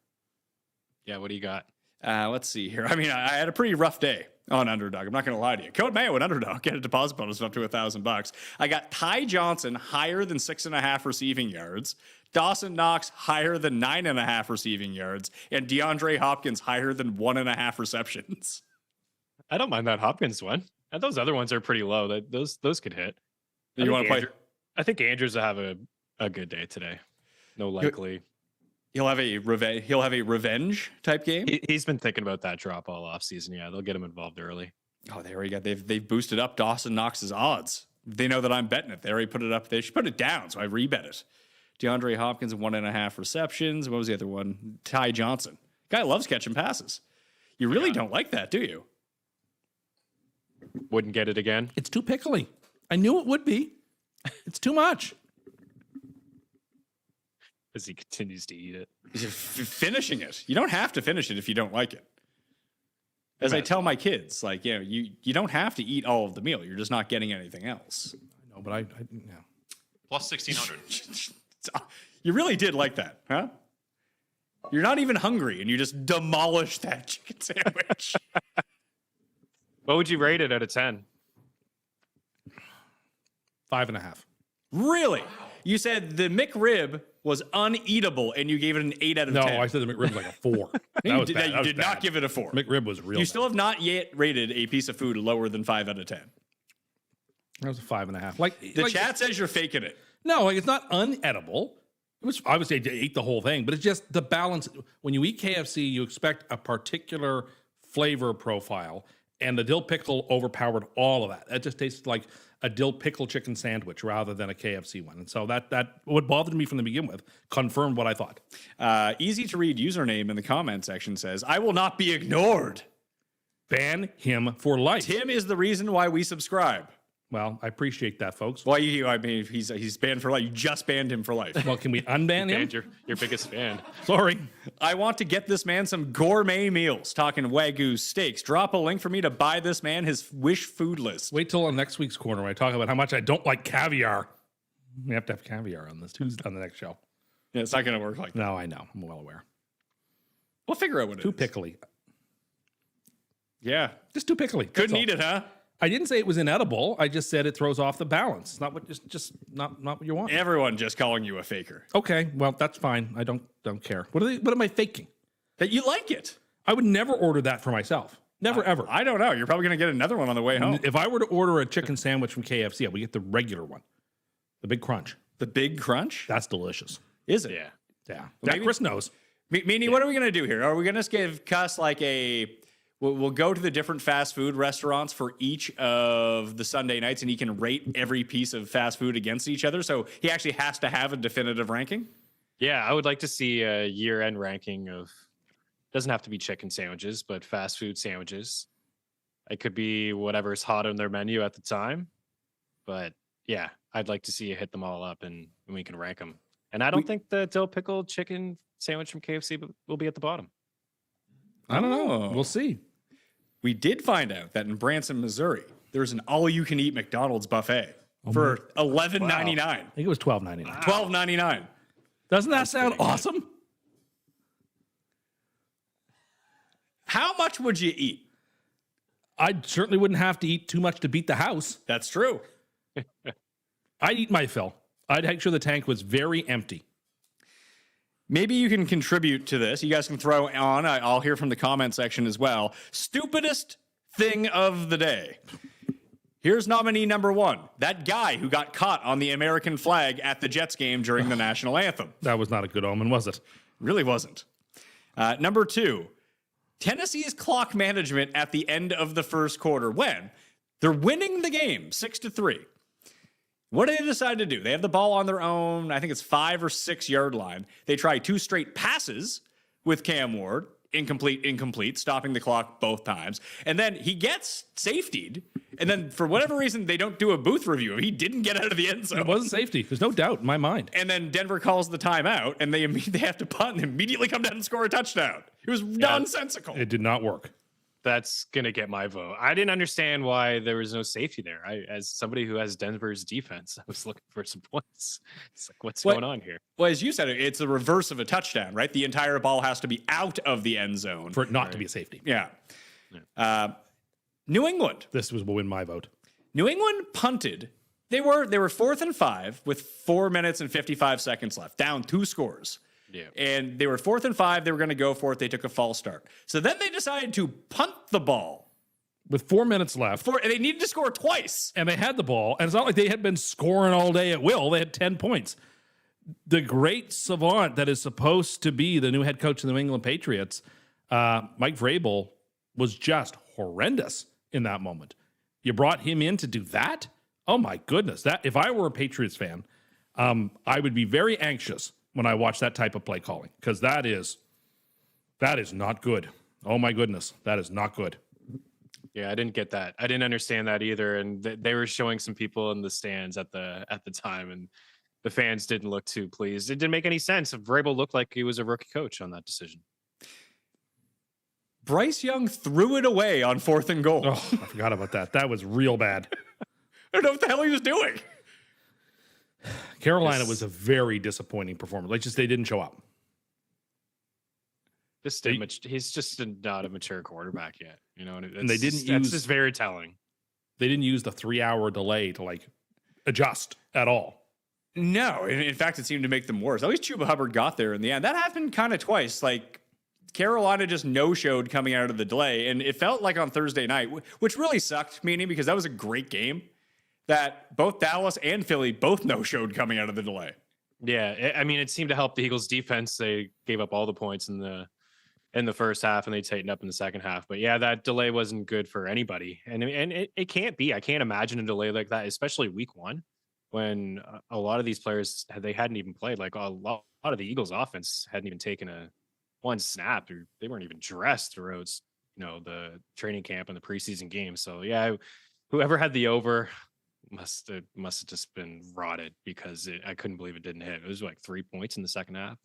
Yeah, what do you got? Let's see here. I mean, I had a pretty rough day on underdog. I'm not going to lie to you. Code Mayo and underdog get a deposit bonus of up to $1,000. I got Ty Johnson higher than 6.5 receiving yards, Dawson Knox higher than 9.5 receiving yards, and DeAndre Hopkins higher than 1.5 receptions. I don't mind that Hopkins one. And those other ones are pretty low. Those could hit. You want to play? I think Andrews will have a good day today. No likely. He'll have a revenge type game. He's been thinking about that drop all off season. Yeah, they'll get him involved early. Oh, there we go. They've boosted up Dawson Knox's odds. They know that I'm betting it. They already put it up. They should put it down, so I rebet it. DeAndre Hopkins 1.5 receptions. What was the other one? Ty Johnson. Guy loves catching passes. You really don't like that, do you? Wouldn't get it again. It's too pickly. I knew it would be. It's too much. As he continues to eat it. He's finishing it. You don't have to finish it if you don't like it. As I tell my kids, like, you don't have to eat all of the meal. You're just not getting anything else. I know, but I Plus 1,600. You really did like that, huh? You're not even hungry, and you just demolished that chicken sandwich. What would you rate it out of 10? 5.5. Really? You said the McRib was uneatable, and you gave it an 8 out of 10. No, I said the McRib was like a 4. You did not give it a 4. McRib was real. You still have not yet rated a piece of food lower than 5 out of 10. That was a 5.5. Like The chat says you're faking it. No, like it's not unedible. It was obviously I ate the whole thing, but it's just the balance. When you eat KFC, you expect a particular flavor profile, and the dill pickle overpowered all of that. That just tasted like a dill pickle chicken sandwich rather than a KFC one. And so that what bothered me from the begin with confirmed what I thought. Easy to read username in the comment section says, I will not be ignored. Ban him for life. Tim is the reason why we subscribe. Well, I appreciate that, folks. Well, I mean, he's banned for life. You just banned him for life. Well, can we unban him? And your biggest fan. Sorry. I want to get this man some gourmet meals. Talking Wagyu steaks. Drop a link for me to buy this man his wish food list. Wait till on next week's corner when I talk about how much I don't like caviar. We have to have caviar on this Tuesday on the next show. Yeah, it's not going to work like that. No, I know. I'm well aware. We'll figure out what it Too is. pickly. Yeah. Just too pickly. Couldn't eat it, huh? I didn't say it was inedible. I just said it throws off the balance. It's not what just not what you want. Everyone just calling you a faker. Okay, well that's fine. I don't care. What am I faking? That you like it. I would never order that for myself. Never ever. I don't know. You're probably going to get another one on the way home. If I were to order a chicken sandwich from KFC, I would get the regular one, the Big Crunch. The Big Crunch? That's delicious. Is it? Yeah. Yeah, maybe- Chris knows. Meaney, what are we going to do here? Are we going to give Cust like we'll go to the different fast food restaurants for each of the Sunday nights, and he can rate every piece of fast food against each other. So he actually has to have a definitive ranking. Yeah, I would like to see a year-end ranking of, doesn't have to be chicken sandwiches, but fast food sandwiches. It could be whatever's hot on their menu at the time. But yeah, I'd like to see you hit them all up and we can rank them. And I don't think the dill pickle chicken sandwich from KFC will be at the bottom. I don't know. Oh. We'll see. We did find out that in Branson, Missouri, there's an all-you-can-eat McDonald's buffet for $11.99. I think it was $12.99. $12.99. Doesn't that sound awesome? How much would you eat? I certainly wouldn't have to eat too much to beat the house. That's true. I'd eat my fill. I'd make sure the tank was very empty. Maybe you can contribute to this. You guys can throw on. I'll hear from the comment section as well. Stupidest thing of the day. Here's nominee number 1. That guy who got caught on the American flag at the Jets game during the national anthem. That was not a good omen, was it? Really wasn't. Number 2. Tennessee's clock management at the end of the first quarter when they're winning the game 6-3. What do they decide to do? They have the ball on their own, I think it's 5 or 6 yard line. They try 2 straight passes with Cam Ward, incomplete, stopping the clock both times. And then he gets safetied. And then for whatever reason, they don't do a booth review. He didn't get out of the end zone. It wasn't safety. There's no doubt in my mind. And then Denver calls the timeout, and they have to punt and immediately come down and score a touchdown. It was nonsensical. It did not work. That's going to get my vote. I didn't understand why there was no safety there. As somebody who has Denver's defense, I was looking for some points. It's like, what's going on here? Well, as you said, it's the reverse of a touchdown, right? The entire ball has to be out of the end zone. For it not to be a safety. Yeah. New England. This will win my vote. New England punted. They were 4th and 5 with 4 minutes and 55 seconds left, down 2 scores. Yeah. And they were 4th and 5. They were going to go for it. They took a false start. So then they decided to punt the ball. With 4 minutes left. And they needed to score twice. And they had the ball. And it's not like they had been scoring all day at will. They had 10 points. The great savant that is supposed to be the new head coach of the New England Patriots, Mike Vrabel, was just horrendous in that moment. You brought him in to do that? Oh my goodness. That if I were a Patriots fan, I would be very anxious when I watch that type of play calling, because that is not good. Oh my goodness, that is not good. Yeah, I didn't get that. I didn't understand that either. And they were showing some people in the stands at the time, and the fans didn't look too pleased. It didn't make any sense. Vrabel looked like he was a rookie coach on that decision. Bryce Young threw it away on 4th and goal. Oh, I forgot about that. That was real bad. I don't know what the hell he was doing. Carolina was a very disappointing performance. Like, just they didn't show up. He's just not a mature quarterback yet, you know. And they didn't That's use. just very telling. They didn't use the 3-hour delay to like adjust at all. No, in fact, it seemed to make them worse. At least Chuba Hubbard got there in the end. That happened kind of twice. Like, Carolina just no-showed coming out of the delay, and it felt like on Thursday night, which really sucked, meaning because that was a great game, that both Dallas and Philly both no-showed coming out of the delay. Yeah, I mean, it seemed to help the Eagles' defense. They gave up all the points in the first half, and they tightened up in the second half. But yeah, that delay wasn't good for anybody, and it can't be. I can't imagine a delay like that, especially week 1, when a lot of these players they hadn't even played. Like a lot of the Eagles' offense hadn't even taken one snap, or they weren't even dressed throughout, the training camp and the preseason game. So yeah, whoever had the over, must have just been rotted because I couldn't believe it didn't hit. It was like 3 points in the second half,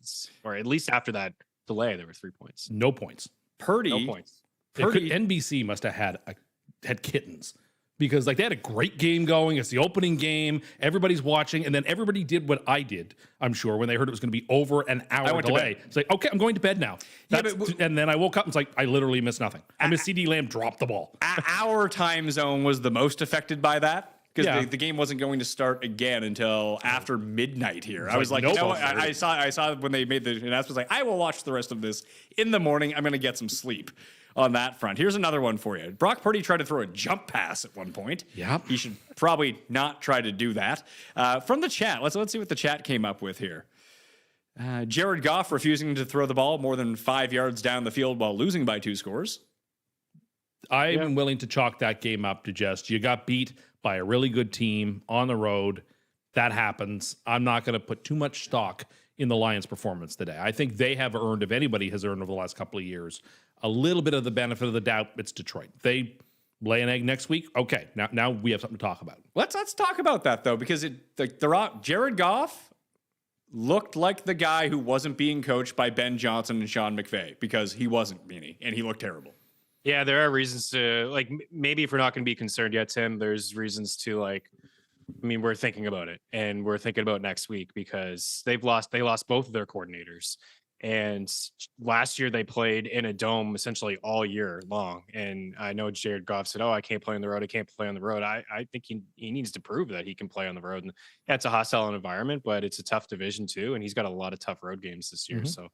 or at least after that delay, there were 3 points. No points. Purdy, No points. NBC must have had kittens because like they had a great game going. It's the opening game. Everybody's watching, and then everybody did what I did. I'm sure when they heard it was going to be over an hour went to delay. bed. It's like, okay, I'm going to bed now. And then I woke up and it's like I literally missed nothing. I missed CD Lamb dropped the ball. Our time zone was the most affected by that. Because Yeah. the game wasn't going to start again until after midnight here. I was like, like, nope. you know what? I saw when they made the announcement. I was like, I will watch the rest of this in the morning. I'm going to get some sleep on that front. Here's another one for you. Brock Purdy tried to throw a jump pass at one point. Yep. He should probably not try to do that. From the chat, let's see what the chat came up with here. Jared Goff refusing to throw the ball more than 5 yards down the field while losing by 2 scores. I'm willing to chalk that game up to just you got beat by a really good team on the road. That happens. I'm not going to put too much stock in the Lions' performance today. I think they have earned, if anybody has earned over the last couple of years, a little bit of the benefit of the doubt. It's Detroit. They lay an egg next week. Okay, now we have something to talk about. Let's talk about that though, because Jared Goff looked like the guy who wasn't being coached by Ben Johnson and Sean McVay because he wasn't Meaney and he looked terrible. Yeah, there are reasons to like maybe if we're not going to be concerned yet, Tim, there's reasons to like. I mean, we're thinking about it, and we're thinking about next week because they lost both of their coordinators, and last year they played in a dome essentially all year long. And I know Jared Goff said, "Oh, I can't play on the road. I can't play on the road." I think he needs to prove that he can play on the road. And yeah, it's a hostile environment, but it's a tough division too, and he's got a lot of tough road games this year. So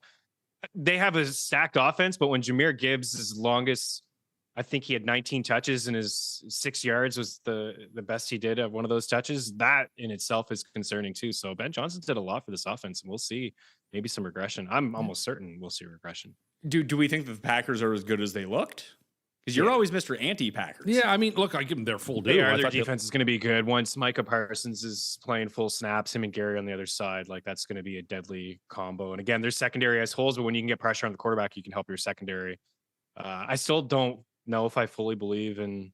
they have a stacked offense, but when Jahmyr Gibbs' longest, I think he had 19 touches and his 6 yards was the best he did of one of those touches. That in itself is concerning too. So Ben Johnson did a lot for this offense, and we'll see maybe some regression. I'm almost certain we'll see regression. Do we think that the Packers are as good as they looked? Because you're always Mr. Anti-Packers. Yeah, I mean, look, I give them their full due. Their defense is going to be good once Micah Parsons is playing full snaps. Him and Gary on the other side, like that's going to be a deadly combo. And again, their secondary has holes, but when you can get pressure on the quarterback, you can help your secondary. I still don't know if I fully believe in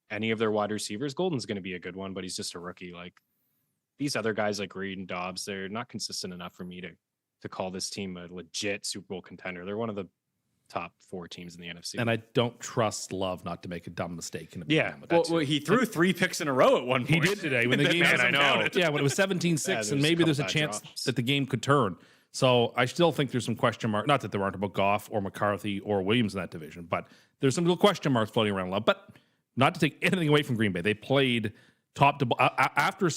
any of their wide receivers. Golden's going to be a good one, but he's just a rookie. Like these other guys like Reed and Dobbs, they're not consistent enough for me to call this team a legit Super Bowl contender. They're one of the top 4 teams in the NFC. And I don't trust Love not to make a dumb mistake. Well, he threw 3 picks in a row at one point. He did today when the game I know. Yeah, when it was 17-6, and maybe there's a chance that the game could turn. So I still think there's some question mark. Not that there aren't about Goff or McCarthy or Williams in that division, but there's some little question marks floating around Love. But not to take anything away from Green Bay, they played top to after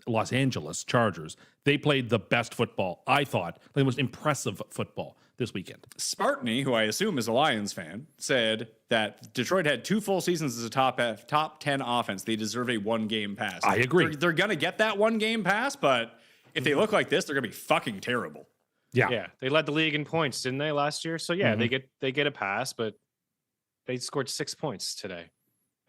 Los Angeles Chargers. They played the best football, I thought, the most impressive football this weekend. Spartany, who I assume is a Lions fan, said that Detroit had 2 full seasons as a top 10 offense. They deserve a 1-game pass. I agree. They're going to get that 1-game pass, but if they look like this, they're going to be fucking terrible. Yeah, they led the league in points, didn't they, last year? So yeah, they get a pass, but they scored 6 points today,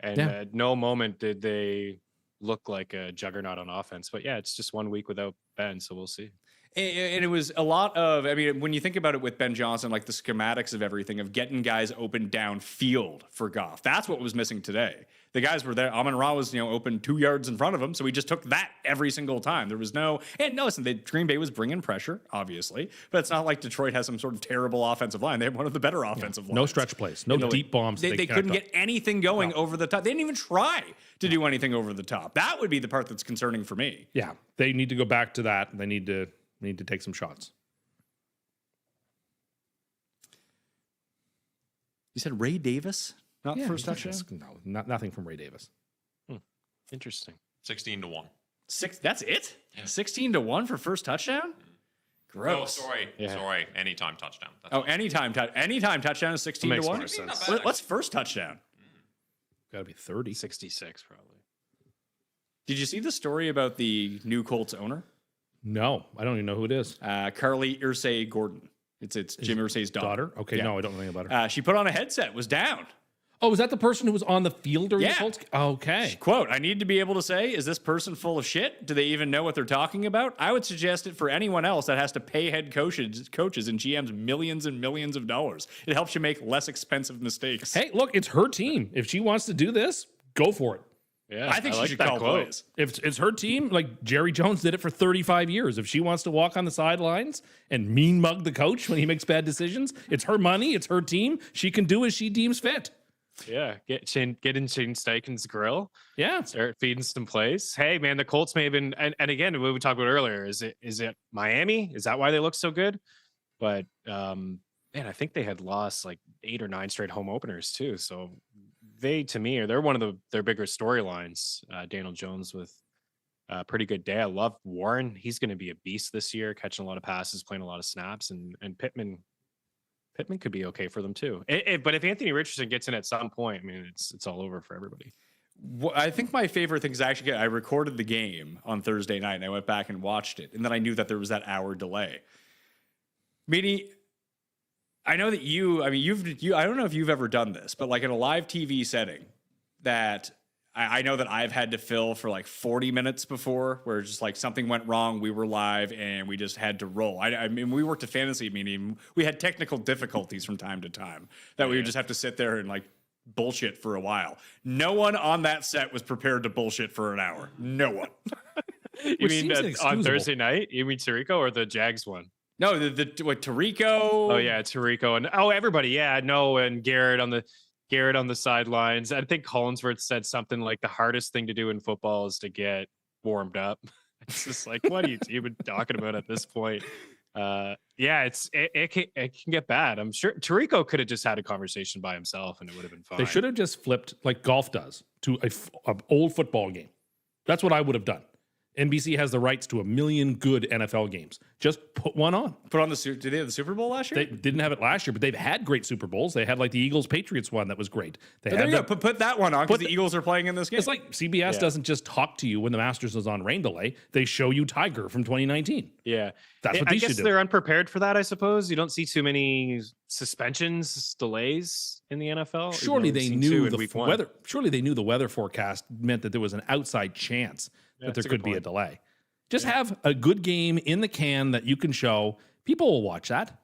and at no moment did they look like a juggernaut on offense. But yeah, it's just 1 week without Ben, so we'll see. And it was a lot of, I mean, when you think about it with Ben Johnson, like the schematics of everything, of getting guys open downfield for Goff. That's what was missing today. The guys were there. Amon-Ra was, open 2 yards in front of him, so he just took that every single time. There was listen, Green Bay was bringing pressure, obviously, but it's not like Detroit has some sort of terrible offensive line. They have one of the better offensive lines. No stretch plays, no deep bombs. They couldn't get anything going over the top. They didn't even try to do anything over the top. That would be the part that's concerning for me. Yeah, they need to go back to that. They need to take some shots. You said Ray Davis? Not first touchdown? No, nothing from Ray Davis. Interesting. 16-1. 6. That's it? Yeah. 16-1 for first touchdown? Gross. Oh, sorry. Anytime touchdown. That's anytime touchdown is 16-1. What's first touchdown? Got to be 30. 66 probably. Did you see the story about the new Colts owner? No, I don't even know who it is. Carly Irsay Gordon. It's Jim Irsay's daughter. Okay, yeah. No, I don't know anything about her. She put on a headset, was down. Oh, was that the person who was on the field during the Colts? Okay. Quote, I need to be able to say, is this person full of shit? Do they even know what they're talking about? I would suggest it for anyone else that has to pay head coaches and GMs millions and millions of dollars. It helps you make less expensive mistakes. Hey, look, it's her team. If she wants to do this, go for it. Yeah, I think she like should that call quote. plays. If it's her team, like Jerry Jones did it for 35 years. If she wants to walk on the sidelines and mean mug the coach when he makes bad decisions, it's her money, it's her team. She can do as she deems fit. Yeah, get in Shane Steichen's grill. Yeah. Start feeding some plays. Hey, man, the Colts may have been, and again, what we talked about earlier, is it Miami? Is that why they look so good? But man, I think they had lost like 8 or 9 straight home openers too. So to me, they're one of their bigger storylines. Daniel Jones with a pretty good day. I love Warren. He's going to be a beast this year, catching a lot of passes, playing a lot of snaps, and Pittman could be okay for them too. But if Anthony Richardson gets in at some point, I mean, it's all over for everybody. I think my favorite thing is actually I recorded the game on Thursday night and I went back and watched it, and then I knew that there was that hour delay. Meaney, I know that I don't know if you've ever done this, but like in a live TV setting, that I know that I've had to fill for like 40 minutes before, where just like something went wrong, we were live and we just had to roll. I mean, we worked a fantasy meeting, we had technical difficulties from time to time that we would just have to sit there and like bullshit for a while. No one on that set was prepared to bullshit for an hour. No one. You mean on Thursday night? You mean Tirico or the Jags one? No, what Tirico? Oh yeah, Tirico and everybody. Yeah, no, and Garrett on the sidelines. I think Collinsworth said something like the hardest thing to do in football is to get warmed up. It's just like, what are you even talking about at this point? Yeah, it can get bad. I'm sure Tirico could have just had a conversation by himself and it would have been fine. They should have just flipped like golf does to an old football game. That's what I would have done. NBC has the rights to 1 million good NFL games. Just put one on. Did they have the Super Bowl last year? They didn't have it last year, but they've had great Super Bowls. They had like the Eagles-Patriots one that was great. There you go. Put that one on because the Eagles are playing in this game. It's like CBS doesn't just talk to you when the Masters is on rain delay. They show you Tiger from 2019. Yeah. That's what I these guess should do. they're unprepared for that, I suppose. You don't see too many suspensions, delays in the NFL. Surely they knew the weather. Surely they knew the weather forecast meant that there was an outside chance that there could be a delay. Just have a good game in the can that you can show. People will watch that.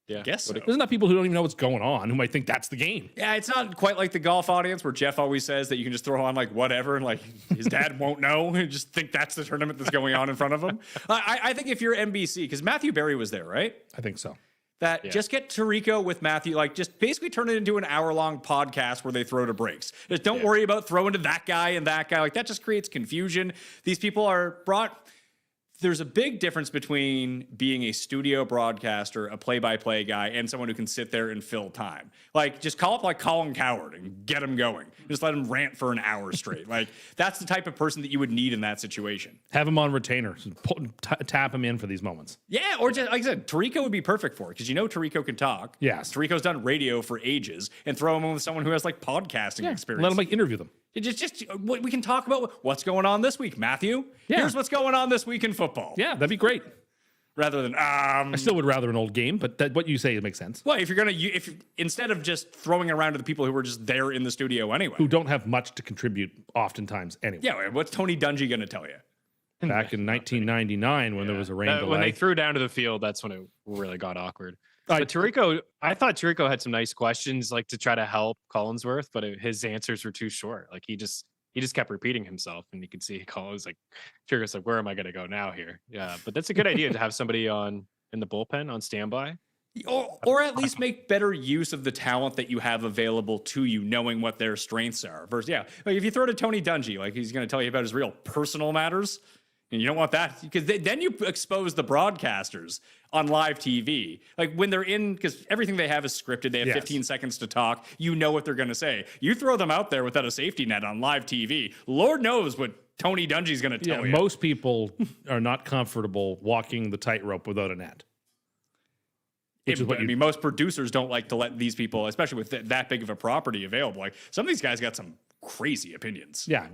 Yeah. Guess so. Isn't that people who don't even know what's going on who might think that's the game? Yeah, it's not quite like the golf audience where Jeff always says that you can just throw on like whatever and like his dad won't know and just think that's the tournament that's going on in front of him. I think if you're NBC, because Matthew Berry was there, right? I think so. Just get Tirico with Matthew, like just basically turn it into an hour-long podcast where they throw to breaks. Just don't worry about throwing to that guy and that guy. Like that just creates confusion. These people are brought. There's a big difference between being a studio broadcaster, a play-by-play guy, and someone who can sit there and fill time. Like, just call up like Colin Cowherd and get him going. Just let him rant for an hour straight. Like, that's the type of person that you would need in that situation. Have him on retainer. Tap him in for these moments. Yeah, or just, like I said, Tirico would be perfect for it because you know Tirico can talk. Yes. Tirico's done radio for ages, and throw him in with someone who has like podcasting experience. Let him like interview them. We can talk about what's going on this week, Matthew. Yeah. Here's what's going on this week in football. Yeah, that'd be great. Rather than I still would rather an old game, but what you say makes sense. well, if instead of just throwing it around to the people who were just there in the studio anyway. Who don't have much to contribute oftentimes anyway. Yeah, what's Tony Dungy going to tell you? Back in 1999 when there was a rain delay. When they threw down to the field, that's when it really got awkward. But Tirico, I thought Tirico had some nice questions like to try to help Collinsworth, but his answers were too short. Like he just kept repeating himself, and you could see Colin was like, Tirico's like, where am I going to go now here? Yeah, but that's a good idea to have somebody in the bullpen on standby. Or at least make better use of the talent that you have available to you, knowing what their strengths are. Versus, like if you throw to Tony Dungy, like he's going to tell you about his real personal matters. And you don't want that because then you expose the broadcasters on live TV. Like when they're in, because everything they have is scripted. They have 15 seconds to talk. You know what they're going to say. You throw them out there without a safety net on live TV. Lord knows what Tony Dungy's going to tell you. Most people are not comfortable walking the tightrope without a net. Most producers don't like to let these people, especially with that big of a property available. Like some of these guys got some crazy opinions. Yeah,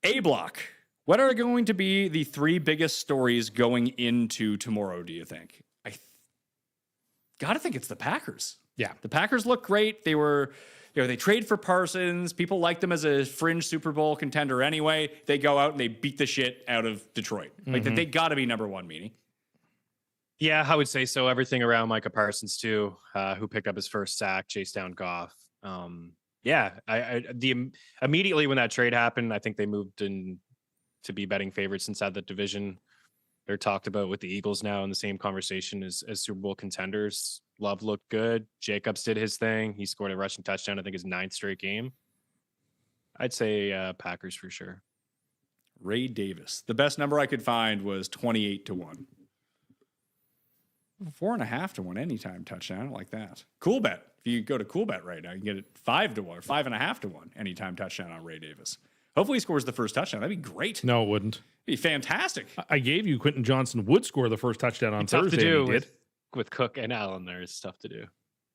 A block. What are going to be the 3 biggest stories going into tomorrow, do you think? I gotta think it's the Packers. Yeah. The Packers look great. They were, they trade for Parsons. People like them as a fringe Super Bowl contender anyway. They go out and they beat the shit out of Detroit. Like they gotta be number 1, Meaney. Yeah, I would say so. Everything around Micah Parsons too, who picked up his first sack, chased down Goff. Yeah, immediately when that trade happened, I think they moved in to be betting favorites inside the division. They're talked about with the Eagles now in the same conversation as Super Bowl contenders. Love looked good. Jacobs did his thing. He scored a rushing touchdown, I think his 9th straight game. I'd say Packers for sure. Ray Davis. The best number I could find was 28-1. 4.5-1 anytime touchdown. I like that. Cool bet. If you go to Cool Bet right now, you can get it 5-1 or 5.5-1 anytime touchdown on Ray Davis. Hopefully he scores the first touchdown. That'd be great. No, it wouldn't. Be fantastic. I gave you Quentin Johnson would score the first touchdown on Thursday. Tough to do and he did. with Cook and Allen there. It's tough to do.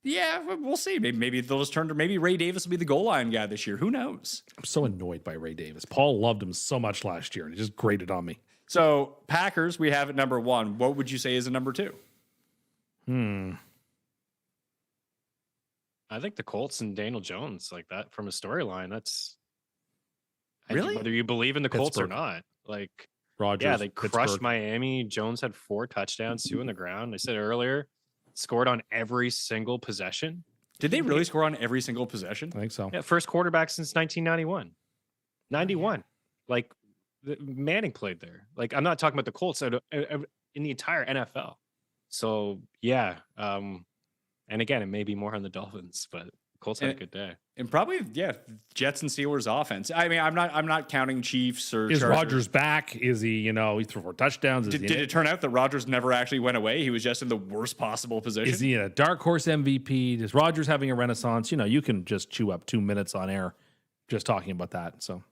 Yeah, we'll see. Maybe they'll just turn to maybe Ray Davis will be the goal line guy this year. Who knows? I'm so annoyed by Ray Davis. Paul loved him so much last year, and he just grated on me. So Packers, we have at number 1. What would you say is a number 2? I think the Colts and Daniel Jones, like that from a storyline. That's Really? whether you believe in the Colts or Pittsburgh. not. Like, Rodgers, yeah, they crushed Pittsburgh. Miami. Jones had 4 touchdowns, 2 on the ground. I said earlier, scored on every single possession. Did they really score on every single possession? I think so. Yeah, first quarterback since 1991. 91. Like, Manning played there. Like, I'm not talking about the Colts in the entire NFL. So, yeah. And again, it may be more on the Dolphins, but Colts had a good day. And probably, yeah, Jets and Steelers offense. I mean, I'm not counting Chiefs or Is Chargers. Rodgers back? Is he, he threw 4 touchdowns? Did it turn out that Rodgers never actually went away? He was just in the worst possible position. Is he in a dark horse MVP? Is Rodgers having a renaissance? You can just chew up 2 minutes on air just talking about that. So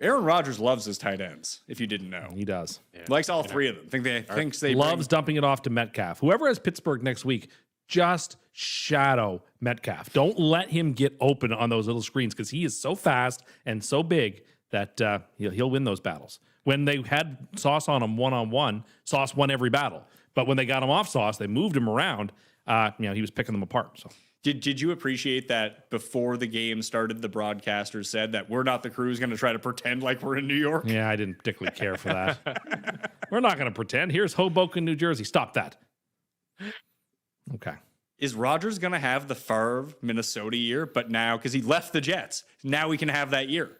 Aaron Rodgers loves his tight ends, if you didn't know. he does. Likes all 3 of them. Thinks they Loves dumping it off to Metcalf. Whoever has Pittsburgh next week, just shadow Metcalf. Don't let him get open on those little screens because he is so fast and so big that he'll win those battles. When they had Sauce on him one-on-one, Sauce won every battle. But when they got him off Sauce, they moved him around. He was picking them apart. So. Did you appreciate that before the game started, the broadcasters said that we're not the crew who's going to try to pretend like we're in New York? Yeah, I didn't particularly care for that. We're not going to pretend. Here's Hoboken, New Jersey. Stop that. Okay. Is Rodgers going to have the Favre Minnesota year, but now, because he left the Jets, now we can have that year?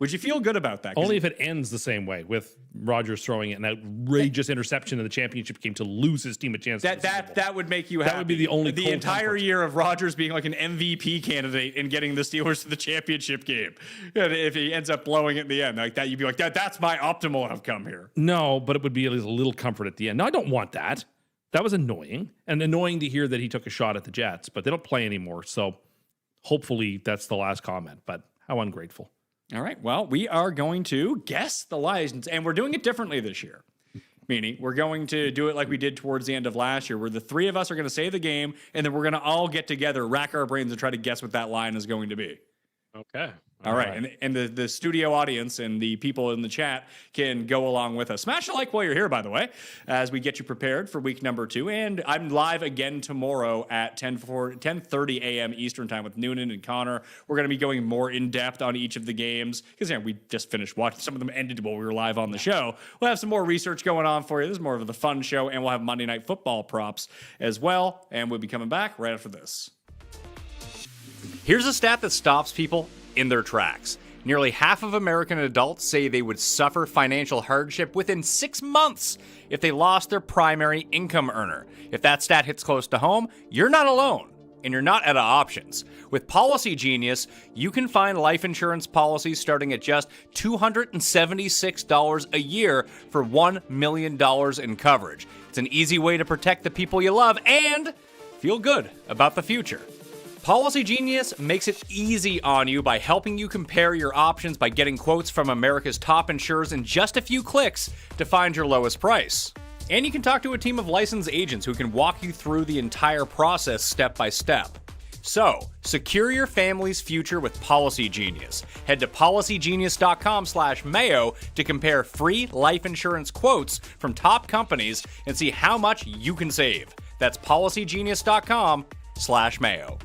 Would you feel good about that? Only if it ends the same way, with Rodgers throwing an outrageous interception in the championship game to lose his team a chance. That would make you happy. That would be the only the cold entire comfort. year of Rodgers being like an MVP candidate and getting the Steelers to the championship game. And if he ends up blowing it in the end like that, you'd be like, that's my optimal outcome here. No, but it would be at least a little comfort at the end. No, I don't want that. That was annoying, and annoying to hear that he took a shot at the Jets, but they don't play anymore. So hopefully that's the last comment, but how ungrateful. All right. Well, we are going to guess the lines, and we're doing it differently this year. Meaning, we're going to do it like we did towards the end of last year, where the 3 of us are going to say the game, and then we're going to all get together, rack our brains, and try to guess what that line is going to be. Okay. All right. And the studio audience and the people in the chat can go along with us. Smash a like while you're here, by the way, as we get you prepared for week number 2. And I'm live again tomorrow at 10:30 a.m. Eastern time with Noonan and Connor. We're going to be going more in depth on each of the games because we just finished watching. Some of them ended while we were live on the show. We'll have some more research going on for you. This is more of the fun show, and we'll have Monday Night Football props as well. And we'll be coming back right after this. Here's a stat that stops people in their tracks. Nearly half of American adults say they would suffer financial hardship within 6 months if they lost their primary income earner. If that stat hits close to home, you're not alone, and you're not out of options. With Policy Genius, you can find life insurance policies starting at just $276 a year for $1 million in coverage. It's an easy way to protect the people you love and feel good about the future. Policy Genius makes it easy on you by helping you compare your options by getting quotes from America's top insurers in just a few clicks to find your lowest price. And you can talk to a team of licensed agents who can walk you through the entire process step by step. So, secure your family's future with Policy Genius. Head to policygenius.com/Mayo to compare free life insurance quotes from top companies and see how much you can save. That's policygenius.com/Mayo.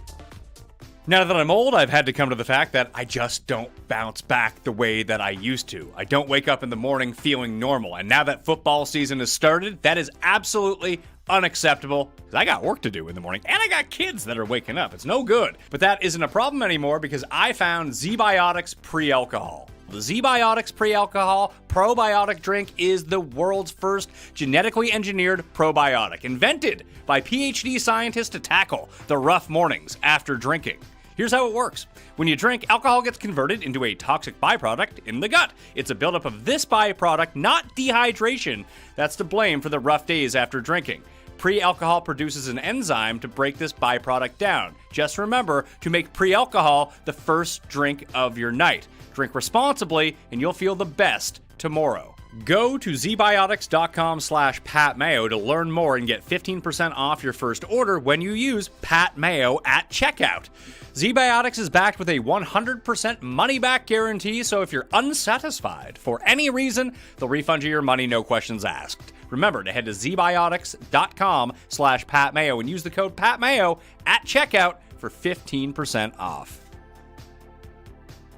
Now that I'm old, I've had to come to the fact that I just don't bounce back the way that I used to. I don't wake up in the morning feeling normal. And now that football season has started, that is absolutely unacceptable because I got work to do in the morning and I got kids that are waking up. It's no good. But that isn't a problem anymore because I found ZBiotics Pre-Alcohol. The ZBiotics Pre-Alcohol probiotic drink is the world's first genetically engineered probiotic, invented by PhD scientists to tackle the rough mornings after drinking. Here's how it works. When you drink, alcohol gets converted into a toxic byproduct in the gut. It's a buildup of this byproduct, not dehydration, that's to blame for the rough days after drinking. Pre-alcohol produces an enzyme to break this byproduct down. Just remember to make pre-alcohol the first drink of your night. Drink responsibly, and you'll feel the best tomorrow. Go to zbiotics.com/PatMayo to learn more and get 15% off your first order when you use PatMayo at checkout. ZBiotics is backed with a 100% money-back guarantee, so if you're unsatisfied for any reason, they'll refund you your money, no questions asked. Remember to head to zbiotics.com/PatMayo and use the code PatMayo at checkout for 15% off.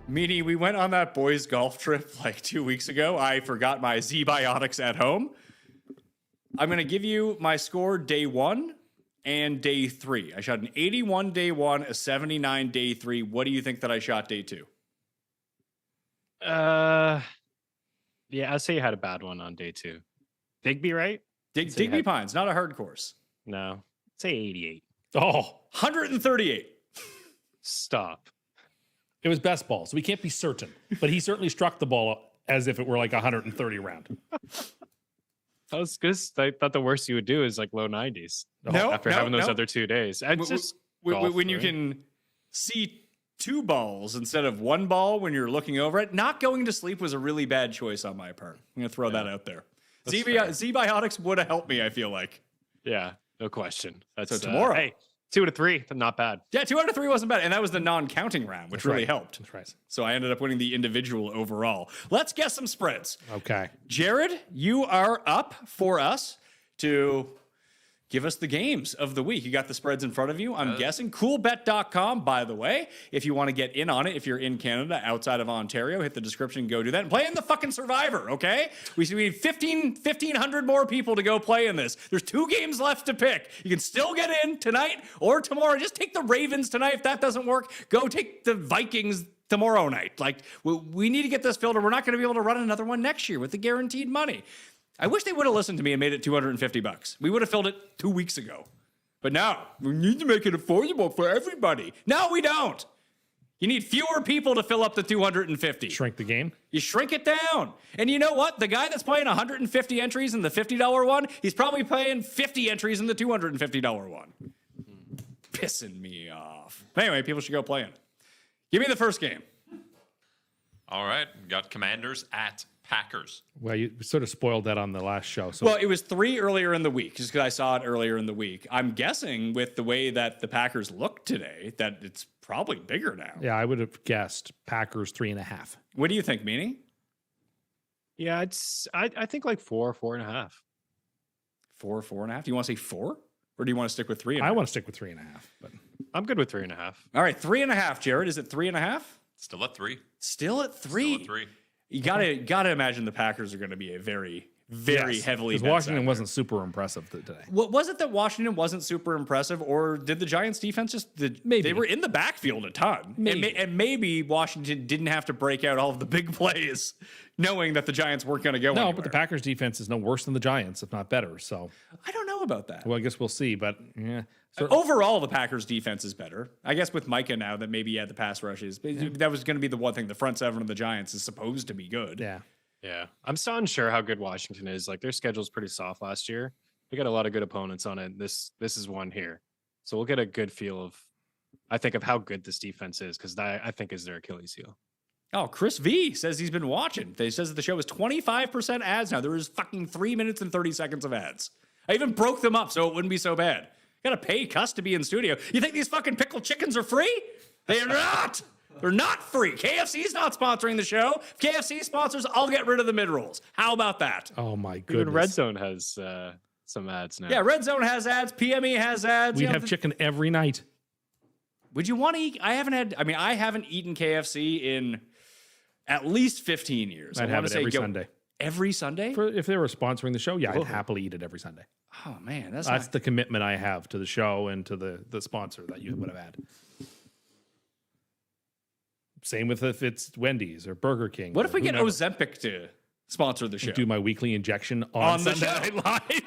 Meaney, we went on that boys' golf trip like 2 weeks ago. I forgot my ZBiotics at home. I'm going to give you my score day 1 and day 3. I shot an 81 day 1, a 79 day 3. What do you think that I shot day 2? Yeah, I'd say you had a bad one on day 2. Digby, right? Digby Pines, not a hard course. No, say 88. Oh, 138. Stop. it was best ball, so we can't be certain. But he certainly struck the ball as if it were like 130 round. I was just, I thought the worst you would do is like low 90s. No, after having those other 2 days. It's just golf, when you right? can see 2 balls instead of 1 ball when you're looking over it, not going to sleep was a really bad choice on my part. I'm going to throw that out there. ZBiotics would have helped me, I feel like. Yeah, no question. That's So tomorrow. Hey, 2 out of 3, not bad. Yeah, 2 out of 3 wasn't bad. And that was the non-counting round, which really right. helped. That's right. So I ended up winning the individual overall. Let's guess some spreads. Okay. Jared, you are up for us to give us the games of the week. You got the spreads in front of you, I'm guessing. Coolbet.com, by the way, if you want to get in on it, if you're in Canada, outside of Ontario, hit the description, go do that. And play in the fucking Survivor, okay? We need 1,500 more people to go play in this. There's 2 games left to pick. You can still get in tonight or tomorrow. Just take the Ravens tonight. If that doesn't work, go take the Vikings tomorrow night. Like, we need to get this filled, or we're not going to be able to run another one next year with the guaranteed money. I wish they would have listened to me and made it $250. We would have filled it 2 weeks ago. But now, we need to make it affordable for everybody. No, we don't. You need fewer people to fill up the 250. Shrink the game. You shrink it down. And you know what? The guy that's playing 150 entries in the $50 one, he's probably playing 50 entries in the $250 one. Pissing me off. Anyway, people should go play it. Give me the first game. All right. Got Commanders at Packers. Well, you sort of spoiled that on the last show. So Well, it was 3 earlier in the week, just because I saw it earlier in the week. I'm guessing with the way that the Packers look today, that it's probably bigger now. yeah, I would have guessed Packers 3.5. What do you think, Meaney? Yeah, I think like 4.5. 4, 4.5? Do you want to say 4? Or do you want to stick with 3.5? I want to stick with 3.5, but I'm good with 3.5. All right, 3.5, Jared. Is it 3.5? Still at 3. Still at 3. Still at 3. You gotta imagine the Packers are going to be a very, very heavily. because Washington wasn't super impressive today. What was it that Washington wasn't super impressive, or did the Giants defense just? Maybe. They were in the backfield a ton, and maybe Washington didn't have to break out all of the big plays, knowing that the Giants weren't going to go. No, anywhere. but the Packers defense is no worse than the Giants, if not better. So, I don't know about that. well, I guess we'll see. But yeah, Overall, the Packers defense is better. I guess with Micah now that maybe the pass rushes, but that was going to be the one thing. The front seven of the Giants is supposed to be good. yeah. Yeah, I'm still unsure how good Washington is. Like their schedule's pretty soft last year. They got a lot of good opponents on it. This is one here, so we'll get a good feel of, I think, of how good this defense is, because that I think is their Achilles heel. Oh, Chris V says he's been watching. He says that the show is 25% ads now. There is fucking 3 minutes and 30 seconds of ads. I even broke them up so it wouldn't be so bad. Gotta pay Cust to be in studio. You think these fucking pickled chickens are free? They are not. They're not free. KFC's not sponsoring the show. If KFC sponsors, I'll get rid of the mid-rolls. How about that? Oh my Even goodness. Red Zone has some ads now. Yeah, Red Zone has ads. PME has ads. We'd You know, have chicken every night. Would you want to eat? I haven't eaten KFC in at least 15 years. I'd I have want it to say every Sunday. Every Sunday? If they were sponsoring the show, yeah, I'd happily eat it every Sunday. Oh man, that's the commitment I have to the show and to the sponsor that you would have had. Same with if it's Wendy's or Burger King. What if we get whomever. Ozempic to sponsor the show? Do my weekly injection on the Sunday show. Night Live.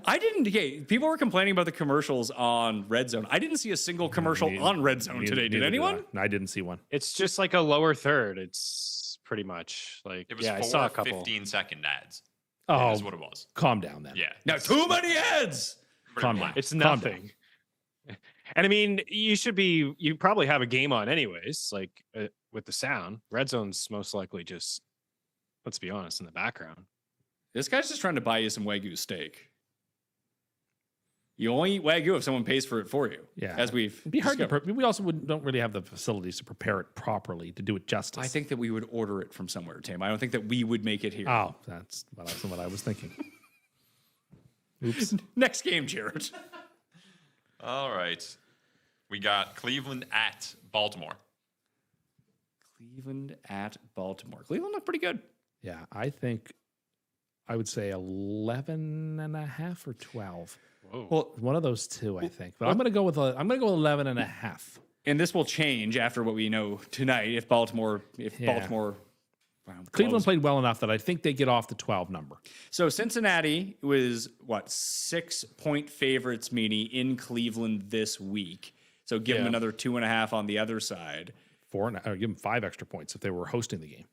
I didn't. Okay, people were complaining about the commercials on Red Zone. I didn't see a single commercial on Red Zone today. Did anyone? I didn't see one. It's just like a lower third. It's pretty much like It was I four saw a couple. 15-second ads. Oh, That's what it was. calm down then. Yeah. Now too many ads. Calm down. It's Calm down. nothing. And I mean, you probably have a game on anyways, like with the sound. Red Zone's most likely just, let's be honest, in the background. This guy's just trying to buy you some Wagyu steak. You only eat Wagyu if someone pays for it for you. Yeah. As we've It'd be hard to. discovered. We also don't really have the facilities to prepare it properly to do it justice. I think that we would order it from somewhere, Tim. I don't think that we would make it here. Oh, that's what I was thinking. Oops. Next game, Jared. All right. We got Cleveland at Baltimore. Cleveland at Baltimore. Cleveland looked pretty good. Yeah, I think I would say 11 and a half or 12. Whoa. Well, One of those two, I think. But I'm going to go with 11 and a half. and this will change after what we know tonight. If Baltimore, Cleveland played well enough that I think they get off the 12 number. So Cincinnati was 6-point favorites, Meaney, in Cleveland this week. So give them another 2.5 on the other side. Or give them 5 extra points if they were hosting the game.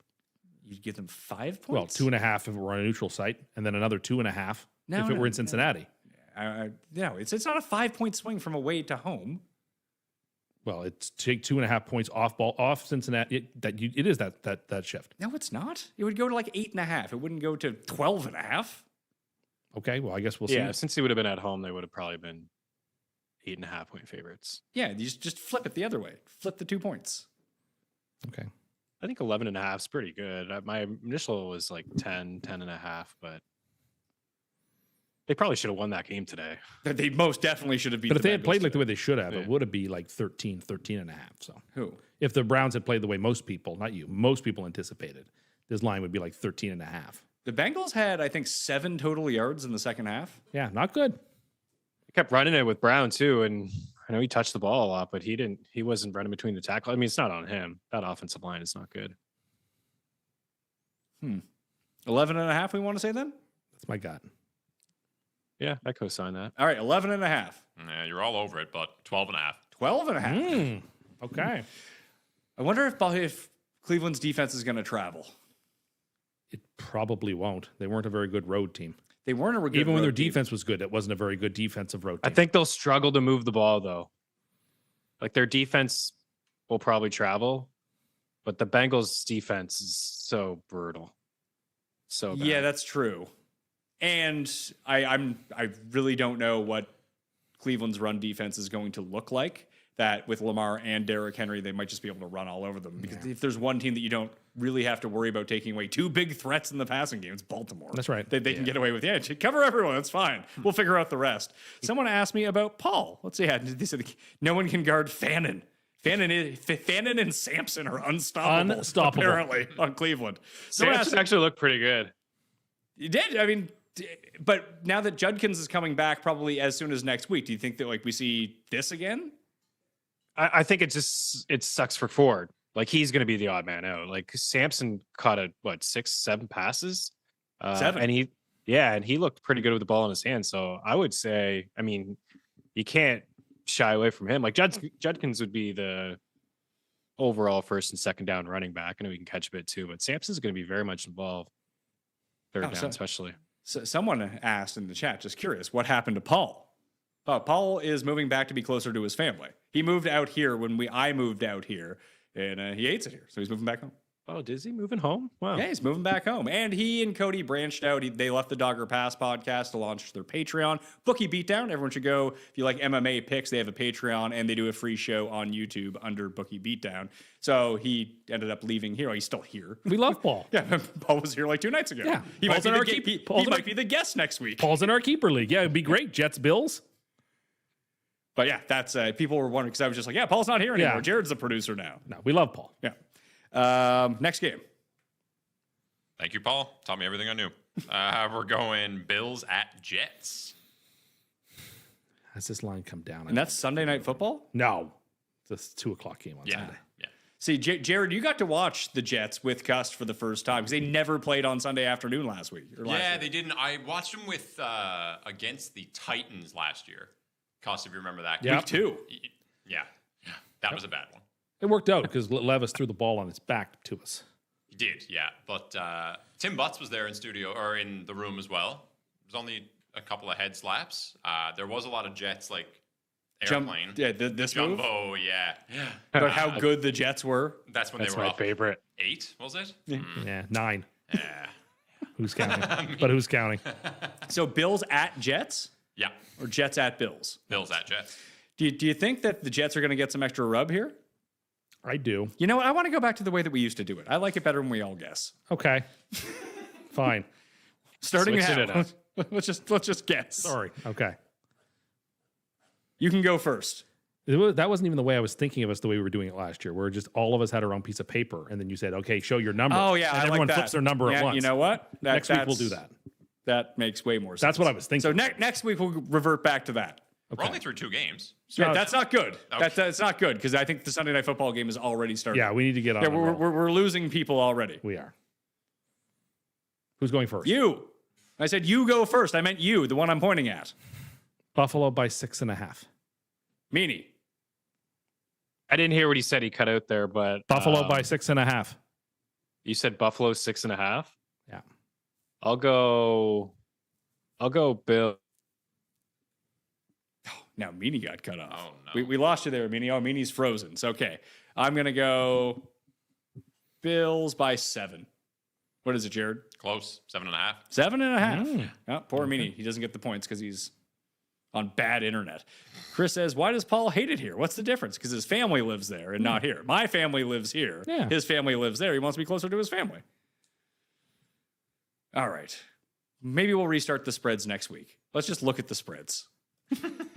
You'd give them 5 Well, points. 2.5 if it were on a neutral site, and then another 2.5 if it were in Cincinnati. No, it's not a 5-point swing from away to home. Well, it's take 2.5 points off Cincinnati. It is that shift. No, it's not. It would go to like 8.5. It wouldn't go to 12.5. Okay, well, I guess we'll see. Yeah, since he would have been at home, they would have probably been 8.5-point favorites. Yeah, you just flip it the other way. Flip the 2 points. Okay. I think 11 and a half is pretty good. My initial was like 10 and a half, but they probably should have won that game today. They most definitely should have beat But if the they had Bengals played like the today. way they should have, Yeah. it would have been like 13 and a half. So Who? if the Browns had played the way most people, not you, most people anticipated, this line would be like 13 and a half. The Bengals had, I think, 7 total yards in the second half. Yeah, not good. He kept running it with Brown too, and I know he touched the ball a lot, but he wasn't running between the tackle. I mean, it's not on him. That offensive line is not good. 11.5, we want to say then? That's my gut. Yeah, I co-sign that. All right, 11.5. Yeah, you're all over it, but 12.5. 12.5. Okay. I wonder if Cleveland's defense is going to travel. It probably won't. They weren't a very good road team. They weren't a good Even when their road team. defense was good, it wasn't a very good defensive road I team. think they'll struggle to move the ball though. Like their defense will probably travel, but the Bengals defense is so brutal. So bad. Yeah, that's true. And I really don't know what Cleveland's run defense is going to look like. That with Lamar and Derrick Henry, they might just be able to run all over them. Because if there's one team that you don't really have to worry about taking away 2 big threats in the passing game, it's Baltimore. That's right. They can get away with, cover everyone. That's fine. We'll figure out the rest. Someone asked me about Paul. Let's see. They said no one can guard Fannin. Fannin and Sampson are unstoppable. Unstoppable. Apparently, on Cleveland. Someone Sampson actually looked pretty good. He did. I mean, but now that Judkins is coming back probably as soon as next week, do you think that like we see this again? I think it sucks for Ford. Like he's going to be the odd man out. Like Sampson caught 6-7 passes, 7, and he looked pretty good with the ball in his hand. So I would say, I mean, you can't shy away from him. Like Judkins would be the overall first and second down running back. I know he can catch a bit too, but Sampson's going to be very much involved third down, especially. So someone asked in the chat, just curious, what happened to Paul? Paul is moving back to be closer to his family. He moved out here when I moved out here, and he hates it here, so he's moving back home. Oh, is he moving home? Wow. Yeah, he's moving back home. And he and Cody branched out. They left the Dogger Pass podcast to launch their Patreon. Bookie Beatdown. Everyone should go. If you like MMA picks, they have a Patreon, and they do a free show on YouTube under Bookie Beatdown. So he ended up leaving here. Oh, he's still here. We love Paul. Yeah, Paul was here like 2 nights ago. Yeah. He Paul's might, in be our he might be the guest next week. Paul's in our keeper league. Yeah, it'd be great. Jets, Bills. But yeah, that's people were wondering because I was just like, yeah, Paul's not here anymore. Yeah. Jared's the producer now. No, we love Paul. Yeah. Next game. Thank you, Paul. Taught me everything I knew. We're going Bills at Jets. Has this line come down? And that's Sunday Night Football? No. It's a 2:00 game on Yeah. Sunday. Yeah. See, Jared, you got to watch the Jets with Cust for the first time because they never played on Sunday afternoon last week. Yeah, they didn't. I watched them with against the Titans last year. Cost, if you remember that. Yeah. Week 2. Yeah. That was a bad one. It worked out because Levis threw the ball on its back to us. He did, yeah. But Tim Butts was there in studio or in the room as well. It was only a couple of head slaps. There was a lot of Jets like airplane. This move? Jumbo, yeah. But how good the Jets were. That's when That's they were my up favorite. 8, was it? Yeah, 9. Yeah. Who's counting? But who's counting? So Bills at Jets Yeah. or Jets at Bills? Bills at Jets. Do you think that the Jets are going to get some extra rub here? I do. You know what? I want to go back to the way that we used to do it. I like it better when we all guess. Okay. Fine. Starting Switching it now. up. Let's just guess. Sorry. Okay. You can go first. That wasn't even the way I was thinking of us the way we were doing it last year, where just all of us had our own piece of paper, and then you said, okay, show your number. Oh, yeah. And I everyone like that. flips their number Yeah, at once. You know what? Next week we'll do that. That makes way more sense. That's what I was thinking. So next week we'll revert back to that. We're only through 2 games. Yeah, that's not good. Okay. That's not good because I think the Sunday Night Football game is already started. Yeah, we need to get on. Yeah, the roll. we're losing people already. We are. Who's going first? You. I said you go first. I meant you, the one I'm pointing at. Buffalo by 6.5. Meaney. I didn't hear what he said. He cut out there, but Buffalo by 6.5. You said Buffalo 6.5. Yeah. I'll go Bill. Now Meaney got cut off. Oh, no. We lost you there, Meaney. Oh, Meaney's frozen. It's okay. I'm gonna go Bills by 7. What is it, Jared? Close. 7.5. 7.5. Oh, poor Meaney. He doesn't get the points because he's on bad internet. Chris says, why does Paul hate it here? What's the difference? Because his family lives there and not here. My family lives here. Yeah. His family lives there. He wants to be closer to his family. All right. Maybe we'll restart the spreads next week. Let's just look at the spreads.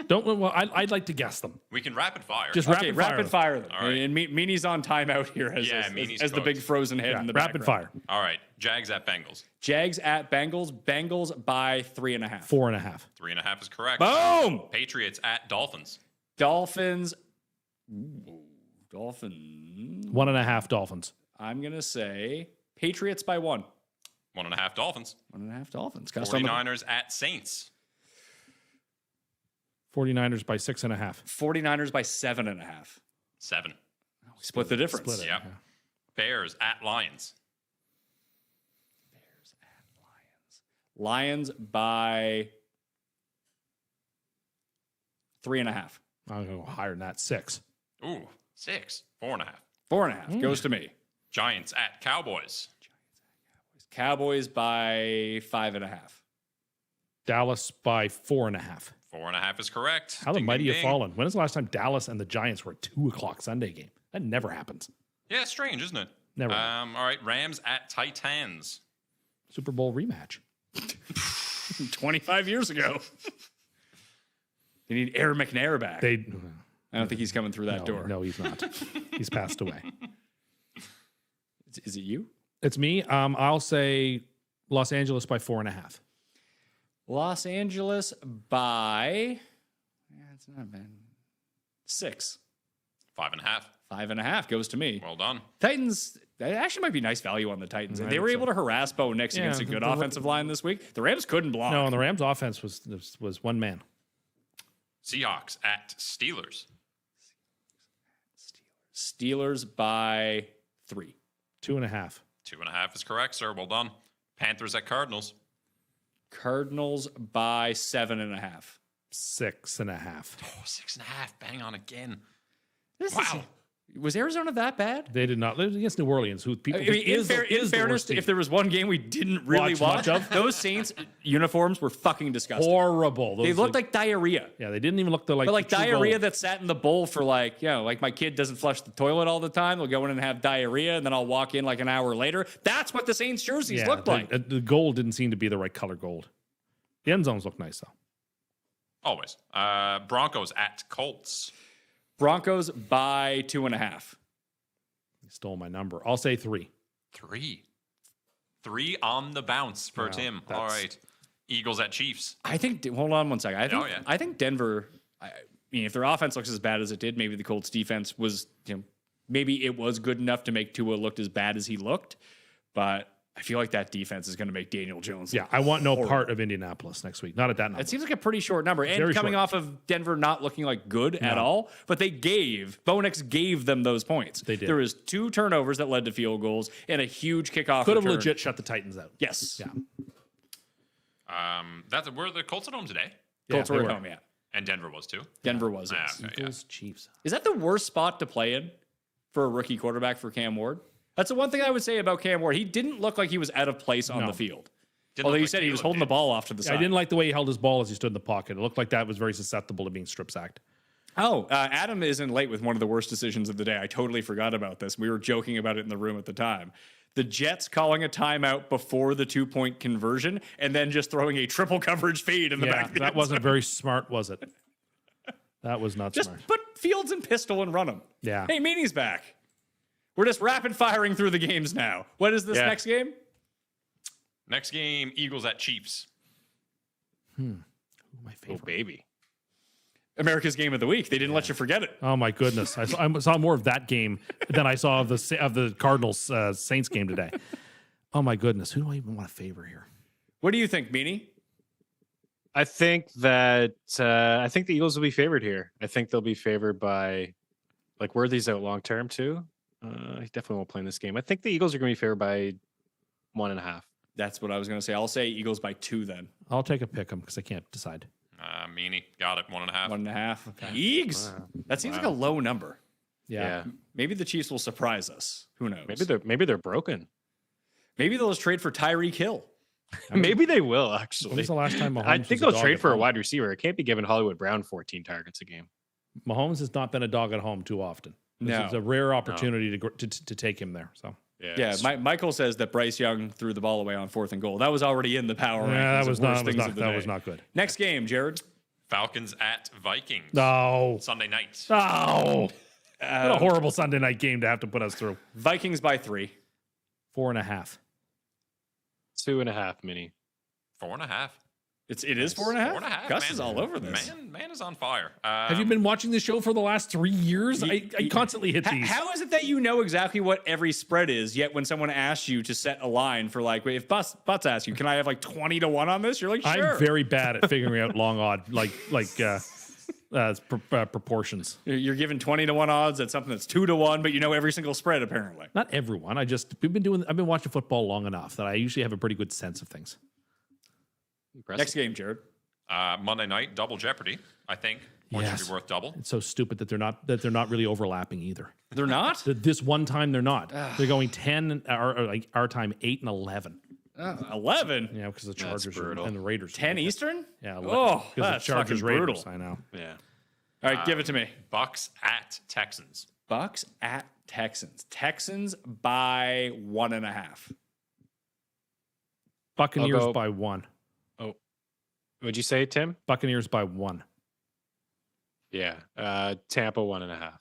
I'd like to guess them. We can rapid fire. Just Okay, rapid rapid fire them. All right. And Meaney's on timeout here as, Yeah, as, Meaney's as the big cooked. frozen head in the rapid background. fire. All right. Jags at Bengals. Jags at Bengals. Bengals by 3.5. 4.5. 3.5 is correct. Boom! Patriots at Dolphins. Dolphins. Ooh, Dolphins. 1.5 Dolphins. I'm going to say Patriots by 1. 1.5 Dolphins. 1.5 Dolphins. Cust on the 49ers at Saints. 49ers by 6.5. 49ers by 7.5. 7. Split the difference. Split it. Yep. Bears at Lions. Lions by 3.5. I'm going to go higher than that. 6. Ooh, 6. 4.5. 4.5 goes to me. Giants at Cowboys. Cowboys by 5.5. Dallas by 4.5. 4.5 is correct. How the Ding, mighty ding, have ding. fallen. When is the last time Dallas and the Giants were a 2:00 Sunday game? That never happens. Yeah, strange, isn't it? Never. All right, Rams at Titans. Super Bowl rematch. 25 years ago. They need Aaron McNair back. They. I don't think he's coming through that No, door. no, he's not. He's passed away. Is it you? It's me. I'll say Los Angeles by 4.5. Los Angeles by. Yeah, it's not bad. 6. 5.5. 5.5 goes to me. Well done. Titans. That actually might be nice value on the Titans. I They think were so. able to harass Bo Nix against a Yeah, good the- offensive line this week. The Rams couldn't block. No, and the Rams' offense was one man. Seahawks at Steelers. Steelers by 3. 2.5. 2.5 is correct, sir. Well done. Panthers at Cardinals. Cardinals by 7.5. 6.5. Oh, 6.5. Bang on again. This Wow. Was Arizona that bad? They did not. It was against New Orleans, who people. I mean, in is the fairness, worst team. if there was one game we didn't really Watch watch, much of? those Saints uniforms were fucking disgusting. horrible. They Those, looked like diarrhea. yeah, they didn't even look like But like the true diarrhea gold. that sat in the bowl for like, like my kid doesn't flush the toilet all the time. They'll go in and have diarrhea, and then I'll walk in like an hour later. That's what the Saints jerseys Yeah, looked like. the gold didn't seem to be the right color gold. The end zones look nice though. Always. Broncos at Colts. Broncos by 2.5. You stole my number. I'll say 3. 3 on the bounce for Wow, Tim. All that's- right. Eagles at Chiefs. I think. Hold on one second. yeah. I think Denver. I mean, if their offense looks as bad as it did, maybe the Colts defense was. Maybe it was good enough to make Tua look as bad as he looked, but I feel like that defense is going to make Daniel Jones. Yeah, I want no part of Indianapolis next week. Not at that number. It seems like a pretty short number. And Very coming short. off of Denver not looking like good at all, but Bo Nix gave them those points. They did. There was 2 turnovers that led to field goals and a huge kickoff Could have return. legit shut the Titans out. Yes. Yeah. Were the Colts at home today? Colts Yeah, were they at were. home, yeah. And Denver was too. Denver was, Ah, yes. okay, yeah. Eagles, Chiefs. Is that the worst spot to play in for a rookie quarterback for Cam Ward? That's the one thing I would say about Cam Ward. He didn't look like he was out of place on No. the field. Didn't Although look you like said he was Caleb holding the did. ball off to the I side. didn't like the way he held his ball as he stood in the pocket. It looked like that was very susceptible to being strip sacked. Oh, Adam is in late with one of the worst decisions of the day. I totally forgot about this. We were joking about it in the room at the time. The Jets calling a timeout before the 2-point conversion and then just throwing a triple coverage fade in the Yeah, back. of the that end wasn't zone. very smart, was it? That was not Just smart. put Fields in pistol and run him. Yeah. Hey, Meaney's back. We're just rapid firing through the games now. What is this Yeah. next game? Next game, Eagles at Chiefs. My Oh, favorite. baby. America's game of the week. They didn't let you forget it. Oh my goodness! I saw more of that game than I saw of the Cardinals Saints game today. Oh my goodness! Who do I even want to favor here? What do you think, Meaney? I think the Eagles will be favored here. I think they'll be favored by, like, Worthy's out long term too. He definitely won't play in this game. I think the Eagles are going to be favored by 1.5. That's what I was going to say. I'll say Eagles by 2 then. I'll take a pick 'em because I can't decide. Meaney got it. 1.5. 1.5. Eags. That seems like a low number. Yeah. Maybe the Chiefs will surprise us. Who knows? Maybe they're broken. Maybe they'll just trade for Tyreek Hill. Maybe they will When actually. was the last time Mahomes I was think a they'll dog trade at for a home? wide receiver. It can't be giving Hollywood Brown 14 targets a game. Mahomes has not been a dog at home too often. This No. is a rare opportunity to take him there. So Yeah, Michael says that Bryce Young threw the ball away on 4th and goal. That was already in the power rankings. that of was worst not things of the that day. was not good. Next game, Jared. Falcons at Vikings. No. Sunday night. Oh. What a horrible Sunday night game to have to put us through. Vikings by 3. 4.5. 2.5 mini. 4.5. It is 4.5. 4.5. Gus man. is all over this. Man is on fire. Have you been watching the show for the last 3 years? I constantly hit these. How is it that you know exactly what every spread is, yet when someone asks you to set a line for like, if Butts asks you, can I have like 20 to 1 on this? You're like, sure. I'm very bad at figuring out long odd proportions. You're given 20 to 1 odds at something that's 2 to 1, but you know every single spread apparently. Not everyone. I've been watching football long enough that I usually have a pretty good sense of things. Impressive. Next game, Jared. Monday night, double jeopody. I I think. Points should Yes. be worth double. It's so stupid that they're not really overlapping either. They're not? This one time they're not. They're going 10 or like our time 8 and 11. 11? Yeah, because the That's Chargers brutal. and the Raiders. 10 Eastern? Yeah. Oh, because that's the Chargers fucking brutal. Raiders. I know. Yeah. All right, give it to me. Bucks at Texans. Bucks at Texans. Texans by 1.5. Buccaneers go- by 1. What'd you say, Tim? Buccaneers by 1. Yeah. Tampa 1.5.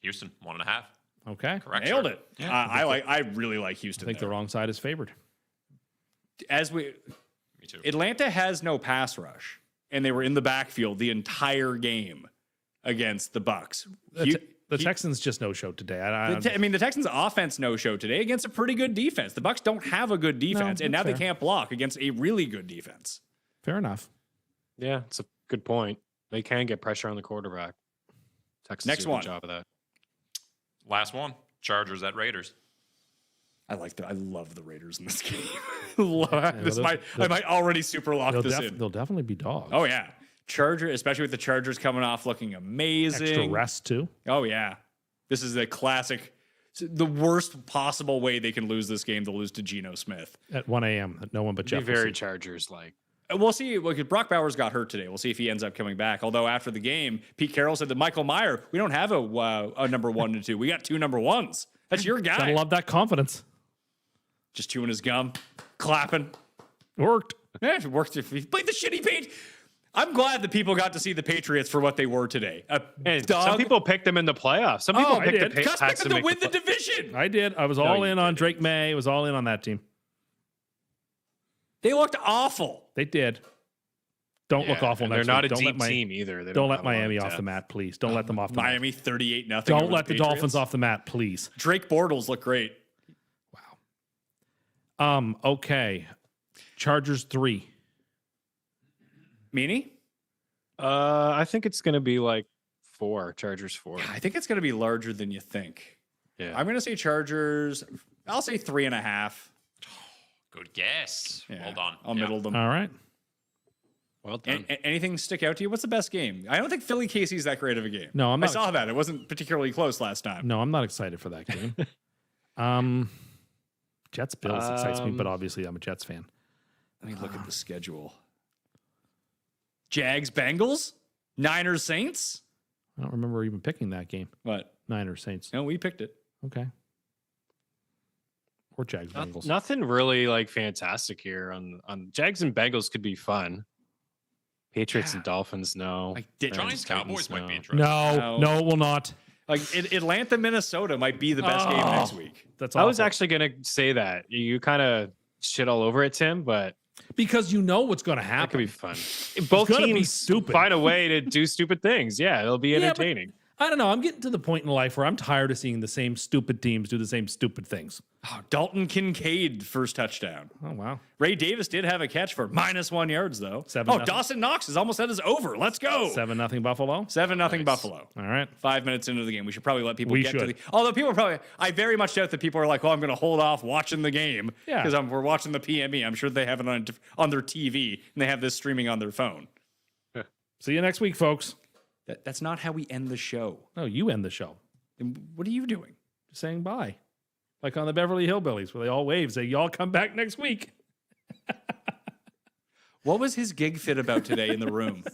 Houston 1.5. Okay. Correct. Nailed sir. it. Yeah. I really like I Houston. think the there. wrong side is favored. As we Me too. Atlanta has no pass rush, and they were in the backfield the entire game against the Bucks. The Texans just no show today. I mean, the Texans' offense no show today against a pretty good defense. The Bucks don't have a good defense, and now that's they fair. can't block against a really good defense. Fair enough. Yeah, it's a good point. They can get pressure on the quarterback. Texas Next do a good one. job of that. Last one. Chargers at Raiders. I love the Raiders in this game. they'll- I might already super lock this in. They'll definitely be dogs. Oh yeah, especially with the Chargers coming off looking amazing. Extra rest too. Oh yeah, this is the classic. The worst possible way they can lose this game, they'll lose to Geno Smith. At 1 a.m. that no one but Be Jeff will very see. Chargers like. We'll see. Look, Brock Bowers got hurt today. We'll see if he ends up coming back. Although after the game, Pete Carroll said that Michael Meyer, we don't have a number 1 and 2. We got 2 number 1s. That's your guy. Gotta love that confidence. Just chewing his gum, clapping. Worked. Yeah, if it worked, if he played the shitty Pete. I'm glad that people got to see the Patriots for what they were today. Hey, some people picked them in the playoffs. Some people I picked did. the Cust Pats picked them to win the division. I did. I was all in on Drake May. I was all in on that team. They looked awful. They did. Don't look awful and next they're not week. a Don't let deep team either. They Don't let have a lot of Miami off depth. the mat, please. Don't let them off the mat. Miami 38-0. Don't let the Dolphins off the mat, please. Drake Bortles look great. Okay. Chargers 3. Meaney? I think it's going to be like 4. Chargers 4. I think it's going to be larger than you think. Yeah. I'm going to say Chargers. I'll say 3.5. Good guess. Yeah, Well done. I'll Yeah. middle them. All right. Well done. Anything stick out to you? What's the best game? I don't think Philly KC is that great of a game. No, I'm I not. saw that. It wasn't particularly close last time. No, I'm not excited for that game. Jets Bills excites me, but obviously I'm a Jets fan. Let me look at the schedule. Jags Bengals? Niners Saints? I don't remember even picking that game. What? Niners Saints. No, we picked it. Okay. Or Jags Bengals. Nothing really like fantastic here on Jags and Bengals could be fun. Patriots and Dolphins, no. Like, did- Rams, Giants Cowboys Titans, might no. be interesting. No, it will not. Like Atlanta, Minnesota might be the best game next week. That's I was awful. actually going to say that. You kind of shit all over it, Tim, but because you know what's going to that could happen. be fun. Both gonna be teams stupid. find a way to do stupid things. Yeah, it'll be Yeah, but- entertaining. I don't know. I'm getting to the point in life where I'm tired of seeing the same stupid teams do the same stupid things. Oh, Dalton Kincaid first touchdown. Oh, wow. Ray Davis did have a catch for -1 yards though. 7-0. Dawson Knox is almost at his over. Let's go. 7-0 Buffalo. 7-0 Buffalo. All right. 5 minutes into the game. We should probably let people We get to should. the. Although people are probably, I very much doubt that people are like, well, I'm going to hold off watching the game Yeah. because we're watching the PME. I'm sure they have it on their TV and they have this streaming on their phone. See you next week, folks. That's not how we end the show. Oh, you end the show. And what are you doing? Just saying bye. Like on the Beverly Hillbillies where they all wave, say, y'all come back next week. What was his gig fit about today in the room?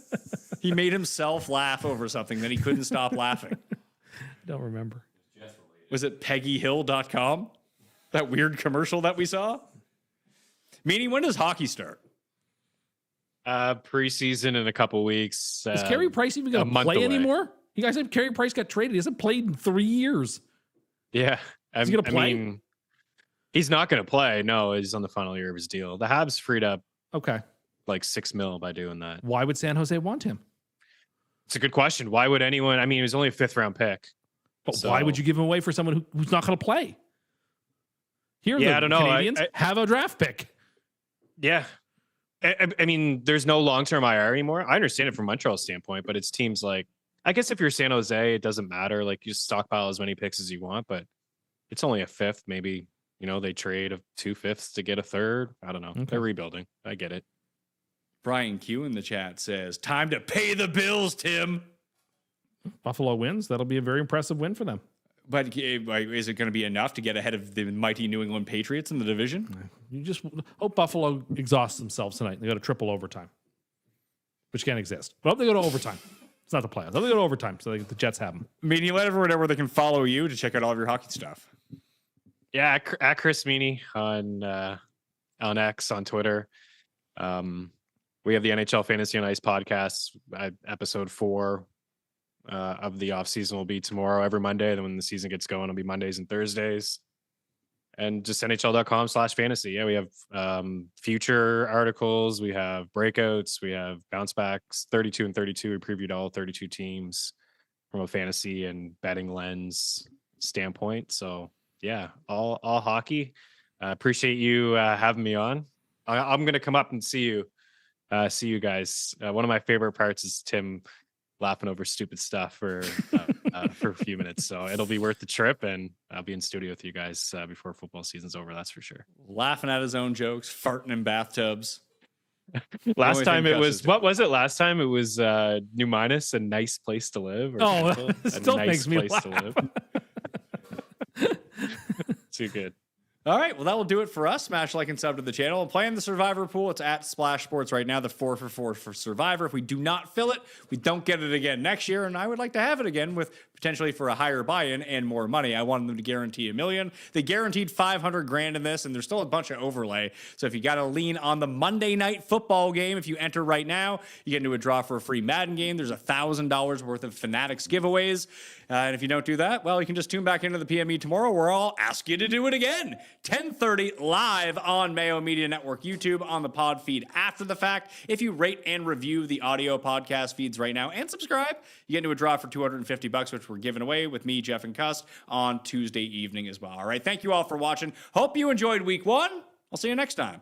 He made himself laugh over something, then he couldn't stop laughing. Don't remember. Was it peggyhill.com? That weird commercial that we saw? Meaning, when does hockey start? Preseason in a couple weeks. Is Carey Price even going to month play away. anymore? You guys said Carey Price got traded. He hasn't played in 3 years. Yeah. Is he gonna play? I mean, he's not going to play. No, he's on the final year of his deal. The Habs freed up Okay. like $6 million by doing that. Why would San Jose want him? It's a good question. Why would anyone? I mean, he was only a 5th round pick. But So- why would you give him away for someone who's not going to play? Here, Yeah, the I don't know. Canadians have a draft pick. Yeah. I mean, there's no long-term IR anymore. I understand it from Montreal's standpoint, but it's teams like, I guess if you're San Jose, it doesn't matter. Like you stockpile as many picks as you want, but it's only a 5th. Maybe, they trade of 2 5ths to get a 3rd. I don't know. Okay. They're rebuilding. I get it. Brian Q in the chat says, time to pay the bills, Tim. Buffalo wins. That'll be a very impressive win for them. But is it going to be enough to get ahead of the mighty New England Patriots in the division? You just hope Buffalo exhausts themselves tonight. They got a triple overtime, which can't exist. But hope they go to overtime. It's not the playoffs. Hope they go to overtime so the Jets have them. I mean, you let everyone know where they can follow you to check out all of your hockey stuff. Yeah, at Chris Meaney on X, on Twitter. We have the NHL Fantasy on Ice podcast. Episode 4 of the off season will be tomorrow, every Monday. Then when the season gets going, it'll be Mondays and Thursdays. And just NHL.com/fantasy. Yeah, we have future articles, we have breakouts, we have bounce backs, 32 and 32. We previewed all 32 teams from a fantasy and betting lens standpoint. So yeah, all hockey. Appreciate you having me on. I'm gonna come up and see you guys. One of my favorite parts is Tim laughing over stupid stuff for a few minutes. So it'll be worth the trip, and I'll be in studio with you guys before football season's over. That's for sure. Laughing at his own jokes, farting in bathtubs. Last only time thing it Gus was, is what was it? Last time it was New Minus, a nice place to live. Or Oh, Tampa, it still makes me laugh. Too good. All right, well, that will do it for us. Smash like and sub to the channel. And playing the Survivor pool, it's at Splash Sports right now, the 4 for 4 for Survivor. If we do not fill it, we don't get it again next year. And I would like to have it again with potentially for a higher buy-in and more money. I wanted them to guarantee $1 million. They guaranteed $500,000 in this, and there's still a bunch of overlay. So if you got to lean on the Monday Night Football game, if you enter right now, you get into a draw for a free Madden game. There's $1,000 worth of Fanatics giveaways. And if you don't do that, well, you can just tune back into the PME tomorrow where I'll ask you to do it again. 10:30 live on Mayo Media Network YouTube on the pod feed after the fact. If you rate and review the audio podcast feeds right now and subscribe, you get into a draw for $250, which we're giving away with me, Jeff, and Cust on Tuesday evening as well. All right. Thank you all for watching. Hope you enjoyed week 1. I'll see you next time.